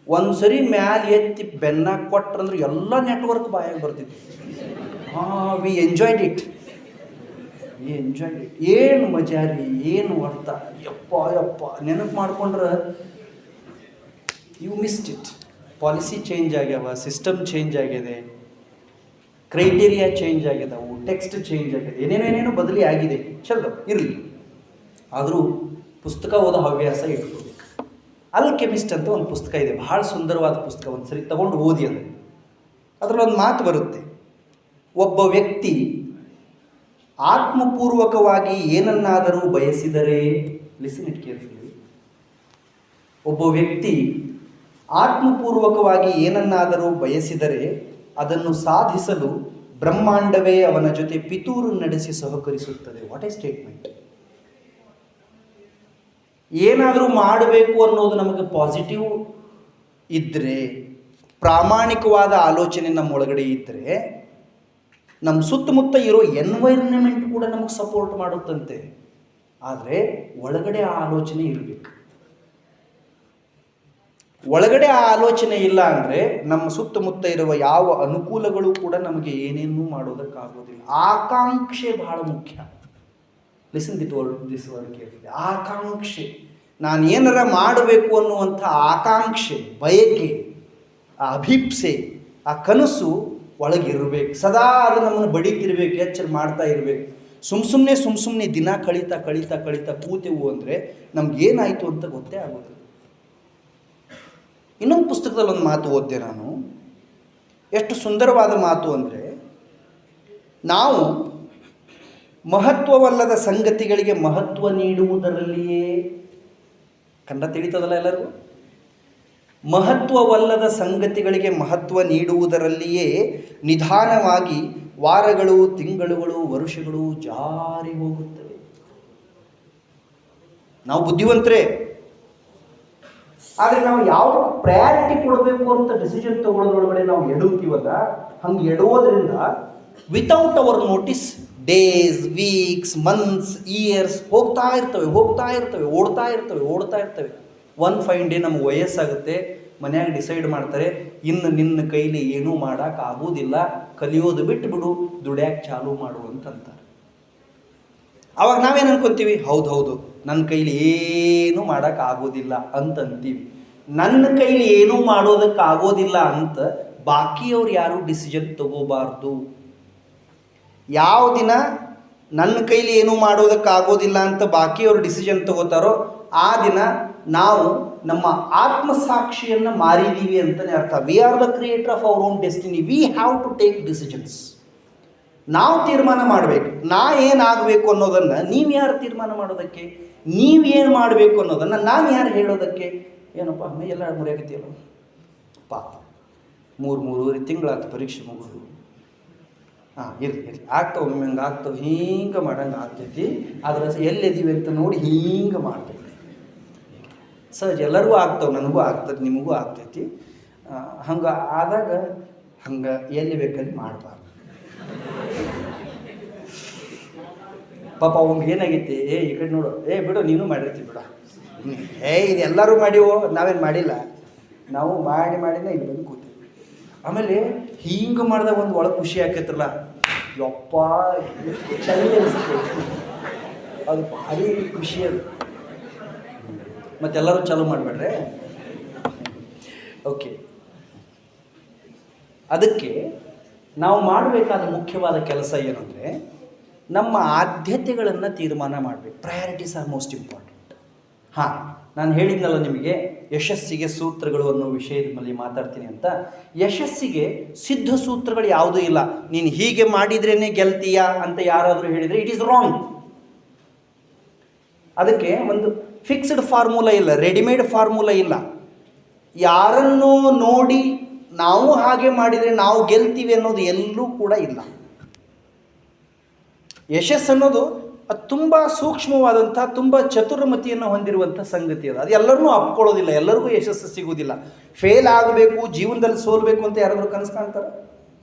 ಒಂದು ಸರಿ ಮ್ಯಾಲೆ ಎತ್ತಿ ಬೆನ್ನಾಗಿ ಕೊಟ್ರಂದ್ರೆ ಎಲ್ಲ ನೆಟ್ವರ್ಕ್ ಬಾಯಾಗಿ ಬರ್ತಿತ್ತು. We enjoyed it. ಏನು ಮಜಾರಿ, ಏನು ಅರ್ಥ, ಯಪ್ಪ ನೆನಪು ಮಾಡ್ಕೊಂಡ್ರೆ you missed it. Policy change ಆಗ್ಯಾವ, ಸಿಸ್ಟಮ್ ಚೇಂಜ್ ಆಗಿದೆ, ಕ್ರೈಟೀರಿಯಾ ಚೇಂಜ್ ಆಗಿದಾವು, ಟೆಕ್ಸ್ಟ್ ಚೇಂಜ್ ಆಗಿದೆ, ಏನೇನೇನೇನೋ ಬದಲಿ ಆಗಿದೆ. ಚಲೋ ಇರಲಿ, ಆದರೂ ಪುಸ್ತಕ ಓದೋ ಹವ್ಯಾಸ ಇಟ್ಕೋಬೇಕು. ಆಲ್ಕೆಮಿಸ್ಟ್ ಅಂತ ಒಂದು ಪುಸ್ತಕ ಇದೆ, ಭಾಳ ಸುಂದರವಾದ ಪುಸ್ತಕ. ಒಂದು ಸರಿ ತಗೊಂಡು ಓದಿ. ಅದರಲ್ಲೊಂದು ಮಾತು ಬರುತ್ತೆ, ಒಬ್ಬ ವ್ಯಕ್ತಿ ಆತ್ಮಪೂರ್ವಕವಾಗಿ ಏನನ್ನಾದರೂ ಬಯಸಿದರೆ, ಲಿಸನ್ ಇಟ್ ಕೇರ್ಫುಲಿ, ಒಬ್ಬ ವ್ಯಕ್ತಿ ಆತ್ಮಪೂರ್ವಕವಾಗಿ ಏನನ್ನಾದರೂ ಬಯಸಿದರೆ ಅದನ್ನು ಸಾಧಿಸಲು ಬ್ರಹ್ಮಾಂಡವೇ ಅವನ ಜೊತೆ ಪಿತೂರು ನಡೆಸಿ ಸಹಕರಿಸುತ್ತದೆ. What A statement. ಏನಾದರೂ ಮಾಡಬೇಕು ಅನ್ನೋದು ನಮಗೆ ಪಾಸಿಟಿವ್ ಇದ್ದರೆ, ಪ್ರಾಮಾಣಿಕವಾದ ಆಲೋಚನೆ ನಮ್ಮ ಒಳಗಡೆ ಇದ್ದರೆ, ನಮ್ಮ ಸುತ್ತಮುತ್ತ ಇರೋ ಎನ್ವೈರನ್ಮೆಂಟ್ ಕೂಡ ನಮಗೆ ಸಪೋರ್ಟ್ ಮಾಡುತ್ತಂತೆ. ಆದರೆ ಒಳಗಡೆ ಆ ಆಲೋಚನೆ ಇರಬೇಕು. ಒಳಗಡೆ ಆ ಆಲೋಚನೆ ಇಲ್ಲ ಅಂದರೆ ನಮ್ಮ ಸುತ್ತಮುತ್ತ ಇರುವ ಯಾವ ಅನುಕೂಲಗಳು ಕೂಡ ನಮಗೆ ಏನೇನೂ ಮಾಡೋದಕ್ಕಾಗೋದಿಲ್ಲ. ಆಕಾಂಕ್ಷೆ ಬಹಳ ಮುಖ್ಯ. Listen this word carefully. ಆಕಾಂಕ್ಷೆ, ನಾನು ಏನಾರ ಮಾಡಬೇಕು ಅನ್ನುವಂಥ ಆಕಾಂಕ್ಷೆ, ಬಯಕೆ, ಆ ಅಭಿಪ್ಸೆ, ಆ ಕನಸು ಒಳಗಿರಬೇಕು. ಸದಾ ಅದು ನಮ್ಮನ್ನು ಬಡಿತಿರ್ಬೇಕು, ಎಚ್ಚರ ಮಾಡ್ತಾ ಇರಬೇಕು. ಸುಮ್ಮನೆ ದಿನ ಕಳೀತಾ ಕೂತೆವು ಅಂದರೆ ನಮಗೇನಾಯಿತು ಅಂತ ಗೊತ್ತೇ ಆಗೋದು. ಇನ್ನೊಂದು ಪುಸ್ತಕದಲ್ಲಿ ಒಂದು ಮಾತು ಓದಿದೆ ನಾನು, ಎಷ್ಟು ಸುಂದರವಾದ ಮಾತು ಅಂದರೆ, ನಾವು ಮಹತ್ವವಲ್ಲದ ಸಂಗತಿಗಳಿಗೆ ಮಹತ್ವ ನೀಡುವುದರಲ್ಲಿಯೇ, ಕನ್ನಡ ತಿಳಿತದಲ್ಲ ಎಲ್ಲರಿಗೂ, ಮಹತ್ವವಲ್ಲದ ಸಂಗತಿಗಳಿಗೆ ಮಹತ್ವ ನೀಡುವುದರಲ್ಲಿಯೇ ನಿಧಾನವಾಗಿ ವಾರಗಳು, ತಿಂಗಳುಗಳು, ವರುಷಗಳು ಜಾರಿ ಹೋಗುತ್ತವೆ. ನಾವು ಬುದ್ಧಿವಂತರೇ, ಆದರೆ ನಾವು ಯಾವ ಪ್ರಯಾರಿಟಿ ಕೊಡಬೇಕು ಅಂತ ಡಿಸಿಷನ್ ತಗೊಳ್ಳೋದ್ರೊಳಗಡೆ ನಾವು ಎಡುತ್ತೀವಲ್ಲ, ಹಂಗೆ ಎಡುವುದರಿಂದ without our notice days, weeks, months, years ಹೋಗ್ತಾ ಇರ್ತವೆ, ಓಡ್ತಾ ಇರ್ತವೆ. ಒನ್ ಫೈನ್ ಡೇ ನಮ್ಗೆ ವಯಸ್ಸಾಗುತ್ತೆ, ಮನ್ಯಾಗ ಡಿಸೈಡ್ ಮಾಡ್ತಾರೆ, ಇನ್ನು ನಿನ್ನ ಕೈಲಿ ಏನೂ ಮಾಡೋಕ್ಕಾಗೋದಿಲ್ಲ, ಕಲಿಯೋದು ಬಿಟ್ಟು ಬಿಡು, ದುಡ್ಯಾಕೆ ಚಾಲೂ ಮಾಡು ಅಂತಂತಾರೆ. ಅವಾಗ ನಾವೇನು ಅನ್ಕೊತೀವಿ, ಹೌದು ನನ್ನ ಕೈಲಿ ಏನೂ ಮಾಡೋಕ್ಕಾಗೋದಿಲ್ಲ ಅಂತಂತೀವಿ. ನನ್ನ ಕೈಲಿ ಏನೂ ಮಾಡೋದಕ್ಕಾಗೋದಿಲ್ಲ ಅಂತ ಬಾಕಿಯವ್ರು ಯಾರೂ ಡಿಸಿಷನ್ ತಗೋಬಾರ್ದು. ಯಾವ ದಿನ ನನ್ನ ಕೈಲಿ ಏನೂ ಮಾಡೋದಕ್ಕಾಗೋದಿಲ್ಲ ಅಂತ ಬಾಕಿಯವರು ಡಿಸಿಷನ್ ತಗೋತಾರೋ ಆ ದಿನ ನಾವು ನಮ್ಮ ಆತ್ಮಸಾಕ್ಷಿಯನ್ನು ಮಾರಿದೀವಿ ಅಂತಲೇ ಅರ್ಥ. We are the creator of our own destiny. We have to take decisions. ನಾವು ತೀರ್ಮಾನ ಮಾಡಬೇಕು, ನಾ ಏನಾಗಬೇಕು ಅನ್ನೋದನ್ನು ನೀವು ಯಾರು ತೀರ್ಮಾನ ಮಾಡೋದಕ್ಕೆ, ನೀವೇನು ಮಾಡಬೇಕು ಅನ್ನೋದನ್ನು ನಾನು ಯಾರು ಹೇಳೋದಕ್ಕೆ. ಏನಪ್ಪ ಎಲ್ಲ ಮುರಿಯಾಗತ್ತೀಯಲ್ಲ ಪಾಪ, 3-3.5 ತಿಂಗಳಾಯ್ತು ಪರೀಕ್ಷೆ ಮುಗಿದು. ಇರ್ಲಿ ಆಗ್ತಾವೆ, ಒಮ್ಮೆ ಹಂಗೆ ಆಗ್ತಾವೆ, ಹಿಂಗೆ ಮಾಡಂಗೆ ಆಗ್ತೈತಿ. ಅದ್ರ ಎಲ್ಲಿದ್ದೀವಿ ಅಂತ ನೋಡಿ ಹಿಂಗೆ ಮಾಡ್ತೈತಿ. ಸಹಜ, ಎಲ್ಲರಿಗೂ ಆಗ್ತಾವೆ, ನನಗೂ ಆಗ್ತದೆ, ನಿಮಗೂ ಆಗ್ತೈತಿ. ಹಂಗೆ ಆದಾಗ ಹಂಗೆ ಎಲ್ಲಿ ಬೇಕಲ್ಲಿ ಮಾಡಬಾರ್ದು. ಪಾಪ ಅವ್ನಿಗೆ ಏನಾಗೈತಿ, ಈ ಕಡೆ ನೋಡು, ಬಿಡು ನೀನು ಮಾಡಿರ್ತೀವಿ ಬಿಡು, ಇದು ಎಲ್ಲರೂ ಮಾಡಿವೋ, ನಾವೇನು ಮಾಡಿಲ್ಲ, ನಾವು ಮಾಡಿನೇ ಇಲ್ಲಿ ಬಂದು ಕೂತೀವಿ. ಆಮೇಲೆ ಹಿಂಗೆ ಮಾಡಿದಾಗ ಒಂದು ಒಳಗೆ ಖುಷಿ ಆಕೈತ್ರಲ್ಲ, ಯಪ್ಪ ಚಳಿ ಅನಿಸ್ತೈತಿ, ಅದು ಭಾರಿ ಖುಷಿ. ಅದು ಮತ್ತೆಲ್ಲರೂ ಚಾಲೂ ಮಾಡಿಬಿಡ್ರೆ. ಓಕೆ, ಅದಕ್ಕೆ ನಾವು ಮಾಡಬೇಕಾದ ಮುಖ್ಯವಾದ ಕೆಲಸ ಏನಂದರೆ ನಮ್ಮ ಆದ್ಯತೆಗಳನ್ನು ತೀರ್ಮಾನ ಮಾಡಬೇಕು. Priorities R most important. ನಾನು ಹೇಳಿದ್ನಲ್ಲ ನಿಮಗೆ ಯಶಸ್ಸಿಗೆ ಸೂತ್ರಗಳು ಅನ್ನೋ ವಿಷಯದ ಮೇಲೆ ಮಾತಾಡ್ತೀನಿ ಅಂತ. ಯಶಸ್ಸಿಗೆ ಸಿದ್ಧ ಸೂತ್ರಗಳು ಯಾವುದೂ ಇಲ್ಲ. ನೀನು ಹೀಗೆ ಮಾಡಿದ್ರೇ ಗೆಲ್ತೀಯಾ ಅಂತ ಯಾರಾದರೂ ಹೇಳಿದರೆ ಇಟ್ ಈಸ್ ರಾಂಗ್. ಅದಕ್ಕೆ ಒಂದು ಫಿಕ್ಸ್ಡ್ ಫಾರ್ಮುಲಾ ಇಲ್ಲ, ರೆಡಿಮೇಡ್ ಫಾರ್ಮುಲಾ ಇಲ್ಲ. ಯಾರನ್ನೂ ನೋಡಿ ನಾವು ಹಾಗೆ ಮಾಡಿದರೆ ನಾವು ಗೆಲ್ತೀವಿ ಅನ್ನೋದು ಎಲ್ಲೂ ಕೂಡ ಇಲ್ಲ. ಯಶಸ್ಸು ಅನ್ನೋದು ಅದು ತುಂಬ ಸೂಕ್ಷ್ಮವಾದಂಥ, ತುಂಬ ಚತುರಮತಿಯನ್ನು ಹೊಂದಿರುವಂಥ ಸಂಗತಿ. ಅದು ಎಲ್ಲರನ್ನೂ ಅಪ್ಕೊಳ್ಳೋದಿಲ್ಲ, ಎಲ್ಲರಿಗೂ ಯಶಸ್ಸು ಸಿಗೋದಿಲ್ಲ. ಫೇಲ್ ಆಗಬೇಕು, ಜೀವನದಲ್ಲಿ ಸೋಲ್ಬೇಕು ಅಂತ ಯಾರಾದರೂ ಕನಸು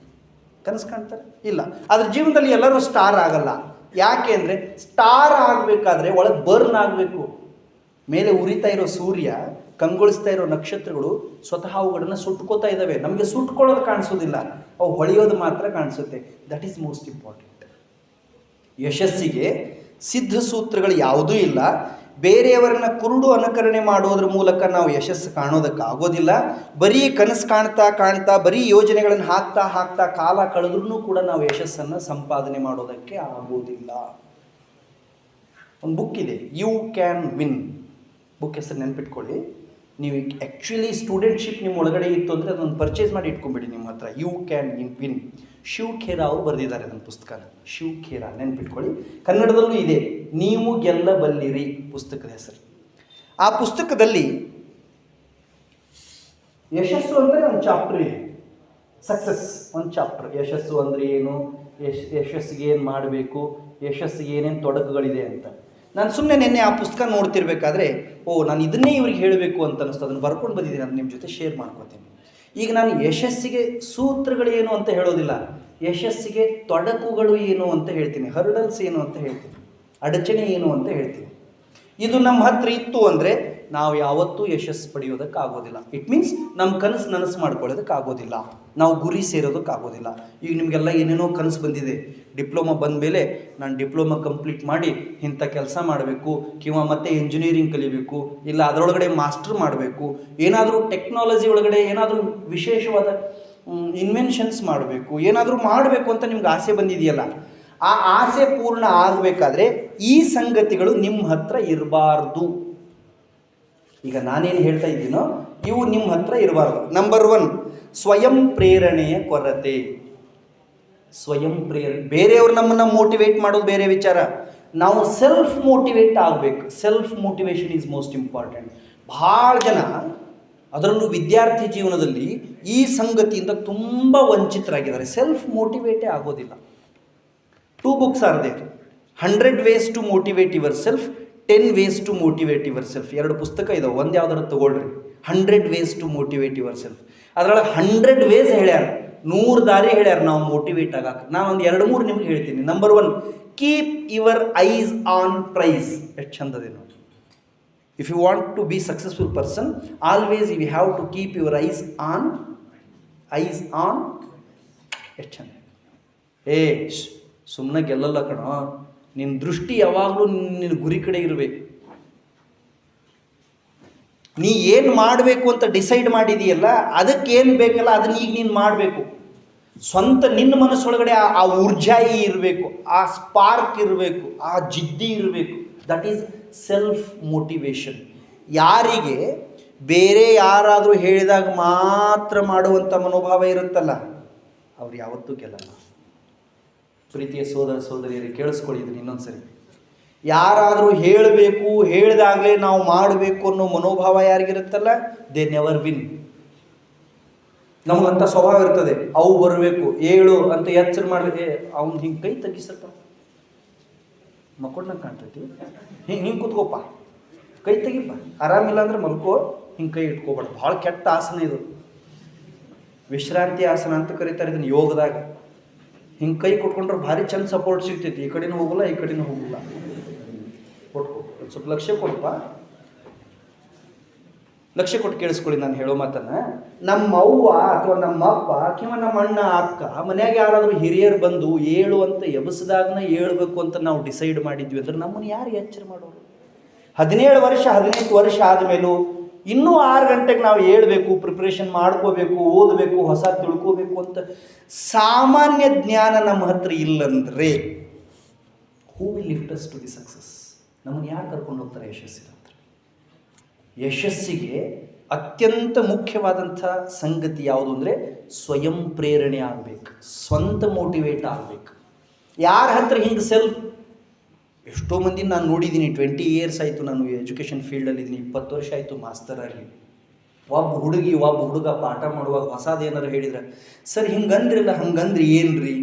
ಕಾಣ್ತಾರೆ? ಇಲ್ಲ. ಅದ್ರ ಜೀವನದಲ್ಲಿ ಎಲ್ಲರೂ ಸ್ಟಾರ್ ಆಗಲ್ಲ. ಯಾಕೆ ಅಂದರೆ ಸ್ಟಾರ್ ಆಗಬೇಕಾದ್ರೆ ಒಳಗೆ ಬರ್ನ್ ಆಗಬೇಕು. ಮೇಲೆ ಉರಿತಾ ಇರೋ ಸೂರ್ಯ, ಕಂಗೊಳಿಸ್ತಾ ಇರೋ ನಕ್ಷತ್ರಗಳು ಸ್ವತಃ ಅವುಗಳನ್ನು ಸುಟ್ಕೋತಾ ಇದ್ದಾವೆ. ನಮಗೆ ಸುಟ್ಕೊಳ್ಳೋದು ಕಾಣಿಸೋದಿಲ್ಲ, ಅವು ಹೊಳೆಯೋದು ಮಾತ್ರ ಕಾಣಿಸುತ್ತೆ. That is most important. ಯಶಸ್ಸಿಗೆ ಸಿದ್ಧ ಸೂತ್ರಗಳು ಯಾವುದೂ ಇಲ್ಲ. ಬೇರೆಯವರನ್ನ ಕುರುಡು ಅನುಕರಣೆ ಮಾಡೋದ್ರ ಮೂಲಕ ನಾವು ಯಶಸ್ಸು ಕಾಣೋದಕ್ಕಾಗೋದಿಲ್ಲ. ಬರೀ ಕನಸು ಕಾಣ್ತಾ ಬರೀ ಯೋಜನೆಗಳನ್ನು ಹಾಕ್ತಾ ಕಾಲ ಕಳೆದ್ರೂ ಕೂಡ ನಾವು ಯಶಸ್ಸನ್ನು ಸಂಪಾದನೆ ಮಾಡೋದಕ್ಕೆ ಆಗೋದಿಲ್ಲ. ಒಂದು ಬುಕ್ ಇದೆ, ಯು ಕ್ಯಾನ್ ವಿನ್. ಬುಕ್ ಹೆಸರು ನೆನ್ಪಿಟ್ಕೊಳ್ಳಿ. ನೀವು ಆ್ಯಕ್ಚುಲಿ ಸ್ಟೂಡೆಂಟ್ಶಿಪ್ ನಿಮ್ಮ ಒಳಗಡೆ ಇತ್ತು ಅಂದರೆ ಅದನ್ನು ಪರ್ಚೇಸ್ ಮಾಡಿ ಇಟ್ಕೊಂಬಿಡಿ ನಿಮ್ಮ ಹತ್ರ. You can win. Shiv Khera ಅವರು ಬರೆದಿದ್ದಾರೆ ನನ್ನ ಪುಸ್ತಕನ. ಶಿವ್ ಖೇರಾ ನೆನ್ಪಿಟ್ಕೊಳ್ಳಿ. ಕನ್ನಡದಲ್ಲೂ ಇದೆ, ನೀವು ಗೆಲ್ಲಬಲ್ಲಿರಿ ಪುಸ್ತಕದ ಹೆಸರು. ಆ ಪುಸ್ತಕದಲ್ಲಿ ಯಶಸ್ಸು ಅಂದರೆ ಒಂದು ಚಾಪ್ಟರ್ ಇದೆ, ಸಕ್ಸಸ್ ಒಂದು ಚಾಪ್ಟರ್. ಯಶಸ್ಸು ಅಂದರೆ ಏನು, ಯಶಸ್ಸಿಗೆ ಏನು ಮಾಡಬೇಕು, ಯಶಸ್ಸಿಗೆ ಏನೇನು ತೊಡಕುಗಳಿದೆ ಅಂತ. ನಾನು ಸುಮ್ಮನೆ ನಿನ್ನೆ ಆ ಪುಸ್ತಕ ನೋಡ್ತಿರ್ಬೇಕಾದ್ರೆ ನಾನು ಇದನ್ನೇ ಇವ್ರಿಗೆ ಹೇಳಬೇಕು ಅಂತ ಅನ್ನಿಸ್ತು. ಅದನ್ನು ಬರ್ಕೊಂಡು ಬಂದಿದ್ದೀನಿ, ನಾನು ನಿಮ್ಮ ಜೊತೆ ಶೇರ್ ಮಾಡ್ಕೋತೀನಿ. ಈಗ ನಾನು ಯಶಸ್ಸಿಗೆ ಸೂತ್ರಗಳು ಏನು ಅಂತ ಹೇಳೋದಿಲ್ಲ, ಯಶಸ್ಸಿಗೆ ತೊಡಕುಗಳು ಏನು ಅಂತ ಹೇಳ್ತೀನಿ, ಹರ್ಡಲ್ಸ್ ಏನು ಅಂತ ಹೇಳ್ತೀನಿ, ಅಡಚಣೆ ಏನು ಅಂತ ಹೇಳ್ತೀನಿ. ಇದು ನಮ್ಮ ಹತ್ರ ಇತ್ತು ಅಂದರೆ ನಾವು ಯಾವತ್ತೂ ಯಶಸ್ಸು ಪಡೆಯೋದಕ್ಕಾಗೋದಿಲ್ಲ. ಇಟ್ ಮೀನ್ಸ್ ನಮ್ಮ ಕನಸು ನನಸು ಮಾಡ್ಕೊಳ್ಳೋದಕ್ಕಾಗೋದಿಲ್ಲ, ನಾವು ಗುರಿ ಸೇರೋದಕ್ಕಾಗೋದಿಲ್ಲ. ಈಗ ನಿಮಗೆಲ್ಲ ಏನೇನೋ ಕನಸು ಬಂದಿದೆ. ಡಿಪ್ಲೊಮಾ ಬಂದ ಮೇಲೆ ನಾನು ಡಿಪ್ಲೊಮಾ ಕಂಪ್ಲೀಟ್ ಮಾಡಿ ಇಂಥ ಕೆಲಸ ಮಾಡಬೇಕು, ಮತ್ತೆ ಇಂಜಿನಿಯರಿಂಗ್ ಕಲಿಬೇಕು, ಇಲ್ಲ ಅದರೊಳಗಡೆ ಮಾಸ್ಟರ್ ಮಾಡಬೇಕು, ಏನಾದರೂ ಟೆಕ್ನಾಲಜಿ ಒಳಗಡೆ ಏನಾದರೂ ವಿಶೇಷವಾದ ಇನ್ವೆನ್ಷನ್ಸ್ ಮಾಡಬೇಕು, ಏನಾದರೂ ಮಾಡಬೇಕು ಅಂತ ನಿಮ್ಗೆ ಆಸೆ ಬಂದಿದೆಯಲ್ಲ. ಆ ಆಸೆ ಪೂರ್ಣ ಆಗಬೇಕಾದ್ರೆ ಈ ಸಂಗತಿಗಳು ನಿಮ್ಮ ಹತ್ರ ಇರಬಾರ್ದು. ಈಗ ನಾನೇನು ಹೇಳ್ತಾ ಇದ್ದೀನೋ ಇವು ನಿಮ್ಮ ಹತ್ರ ಇರಬಾರ್ದು. ನಂಬರ್ 1, ಸ್ವಯಂ ಪ್ರೇರಣೆಯ ಕೊರತೆ. ಸ್ವಯಂ ಪ್ರೇರಣೆ, ಬೇರೆಯವರು ನಮ್ಮನ್ನು ಮೋಟಿವೇಟ್ ಮಾಡೋದು ಬೇರೆ ವಿಚಾರ, ನಾವು ಸೆಲ್ಫ್ ಮೋಟಿವೇಟ್ ಆಗಬೇಕು. Self motivation is most important. ಭಾಳ ಜನ ಅದರಲ್ಲೂ ವಿದ್ಯಾರ್ಥಿ ಜೀವನದಲ್ಲಿ ಈ ಸಂಗತಿಯಿಂದ ತುಂಬ ವಂಚಿತರಾಗಿದ್ದಾರೆ. ಸೆಲ್ಫ್ ಮೋಟಿವೇಟೇ ಆಗೋದಿಲ್ಲ. 2 books are there, 100 ways to motivate yourself, 10 ways to motivate yourself. 2 ಪುಸ್ತಕ ಇದಾವೆ, ಒಂದು ಯಾವ್ದಾರು ತಗೊಳ್ರಿ. 100 ways to motivate yourself. ಅದರೊಳಗೆ 100 ways ಹೇಳ್ಯಾರ, 100 ದಾರಿ ಹೇಳ್ಯಾರ ನಾವು ಮೋಟಿವೇಟ್ ಆಗಕ್ಕೆ. ನಾನು ಒಂದು 2-3 ನಿಮ್ಗೆ ಹೇಳ್ತೀನಿ. Number 1, keep your eyes on prize. ಎಷ್ಟು ಚಂದದೆ ನೋಡಿ. If you want to be successful person, always you have to keep your eyes on. ಎಷ್ಟು ಚಂದ. ಸುಮ್ಮನೆ ಗೆಲ್ಲಲ್ಲ ಕಣೋ, ನಿನ್ನ ದೃಷ್ಟಿ ಯಾವಾಗಲೂ ನಿನ್ನ ಗುರಿ ಕಡೆ ಇರಬೇಕು. ನೀ ಏನು ಮಾಡಬೇಕು ಅಂತ ಡಿಸೈಡ್ ಮಾಡಿದೀಯಲ್ಲ, ಅದಕ್ಕೆ ಏನು ಬೇಕಲ್ಲ ಅದನ್ನ ಈಗ ನೀನು ಮಾಡಬೇಕು. ಸ್ವಂತ ನಿನ್ನ ಮನಸ್ಸೊಳಗಡೆ ಆ ಊರ್ಜಾಯಿ ಇರಬೇಕು, ಆ ಸ್ಪಾರ್ಕ್ ಇರಬೇಕು, ಆ ಜಿದ್ದಿ ಇರಬೇಕು. That is self motivation. ಯಾರಿಗೆ ಬೇರೆ ಯಾರಾದರೂ ಹೇಳಿದಾಗ ಮಾತ್ರ ಮಾಡುವಂಥ ಮನೋಭಾವ ಇರುತ್ತಲ್ಲ, ಅವ್ರು ಯಾವತ್ತೂ ಗೆಲ್ಲಲ್ಲ. ಪ್ರೀತಿಯ ಸೋದರ ಸೋದರಿಯರಿಗೆ ಕೇಳಿಸ್ಕೊಳ್ಳಿದ್ರು ಇನ್ನೊಂದ್ಸರಿ. ಯಾರಾದರೂ ಹೇಳಬೇಕು, ಹೇಳಿದಾಗಲೇ ನಾವು ಮಾಡಬೇಕು ಅನ್ನೋ ಮನೋಭಾವ ಯಾರಿಗಿರುತ್ತಲ್ಲ, ದೇ ನೆವರ್ ವಿನ್. ನಮಗಂತ ಸ್ವಭಾವ ಇರ್ತದೆ, ಅವು ಬರಬೇಕು, ಏಳು ಅಂತ ಎಚ್ಚರ ಮಾಡಬೇಕು. ಅವ್ನು ಹಿಂಗೆ ಕೈ ತಗ್ಗಿಸಪ್ಪ, ಮಕ್ಕೊಂಡಂಗೆ ಕಾಣ್ತೈತಿ, ಹಿಂಗೆ ಕೂತ್ಕೋಪ್ಪ, ಕೈ ತೆಗಿಪ್ಪ, ಆರಾಮಿಲ್ಲ ಅಂದ್ರೆ ಮಲ್ಕೋ, ಹಿಂಗೆ ಕೈ ಇಟ್ಕೋಬೇಡ. ಭಾಳ ಕೆಟ್ಟ ಆಸನ ಇದು, ವಿಶ್ರಾಂತಿ ಆಸನ ಅಂತ ಕರೀತಾರೆ ಇದನ್ನು ಯೋಗದಾಗ. ಹಿಂಗೆ ಕೈ ಕೊಟ್ಕೊಂಡ್ರೆ ಭಾರಿ ಚಂದ ಸಪೋರ್ಟ್ ಸಿಗ್ತೈತಿ. ಈ ಕಡೆನೂ ಹೋಗಲ್ಲ, ಈ ಕಡೆನೂ ಹೋಗಲ್ಲ. ಕೊಟ್ಕೋ, ಸ್ವಲ್ಪ ಲಕ್ಷ್ಯ ಕೊಡಪ್ಪ, ಲಕ್ಷ್ಯ ಕೊಟ್ಟು ಕೇಳಿಸ್ಕೊಳ್ಳಿ ನಾನು ಹೇಳೋ ಮಾತನ್ನು. ನಮ್ಮ ಅವ್ವ ಅಥವಾ ನಮ್ಮ ಅಪ್ಪ ಅಥವಾ ನಮ್ಮ ಅಣ್ಣ ಅಕ್ಕ ಮನ್ಯಾಗ ಯಾರಾದರೂ ಹಿರಿಯರು ಬಂದು ಏಳು ಅಂತ ಎಬಸಿದಾಗನ ಹೇಳ್ಬೇಕು ಅಂತ ನಾವು ಡಿಸೈಡ್ ಮಾಡಿದ್ವಿ ಅಂದ್ರೆ ನಮ್ಮನ್ನು ಯಾರು ಎಚ್ಚರ ಮಾಡೋರು? 17 ವರ್ಷ 18 ವರ್ಷ ಆದಮೇಲೂ ಇನ್ನೂ 6 ಗಂಟೆಗೆ ನಾವು ಹೇಳ್ಬೇಕು, ಪ್ರಿಪ್ರೇಷನ್ ಮಾಡ್ಕೋಬೇಕು, ಓದಬೇಕು, ಹೊಸ ತಿಳ್ಕೋಬೇಕು ಅಂತ ಸಾಮಾನ್ಯ ಜ್ಞಾನ ನಮ್ಮ ಹತ್ರ ಇಲ್ಲಂದ್ರೆ who will lift us to the success? ನಮ್ಮನ್ನು ಯಾರು ಕರ್ಕೊಂಡು ಹೋಗ್ತಾರೆ ಯಶಸ್ಸಿನ ಹತ್ರ? ಯಶಸ್ಸಿಗೆ ಅತ್ಯಂತ ಮುಖ್ಯವಾದಂಥ ಸಂಗತಿ ಯಾವುದು ಅಂದರೆ ಸ್ವಯಂ ಪ್ರೇರಣೆ ಆಗಬೇಕು, ಸ್ವಂತ ಮೋಟಿವೇಟ್ ಆಗಬೇಕು. ಯಾರ ಹತ್ರ ಹಿಂಗೆ ಎಷ್ಟೋ ಮಂದಿ ನಾನು ನೋಡಿದ್ದೀನಿ. 20 years ಆಯಿತು ನಾನು ಎಜುಕೇಷನ್ ಫೀಲ್ಡಲ್ಲಿದ್ದೀನಿ, 20 ವರ್ಷ ಆಯಿತು ಮಾಸ್ತರ್ ಆಗಿ. ಒಬ್ಬ ಹುಡುಗ ಪಾಠ ಮಾಡುವಾಗ ಹೊಸದೇನಾರು ಹೇಳಿದ್ರೆ, ಸರ್ ಹಿಂಗಂದ್ರಿಲ್ಲ, ಹಂಗಂದ್ರಿ ಏನ್ರಿ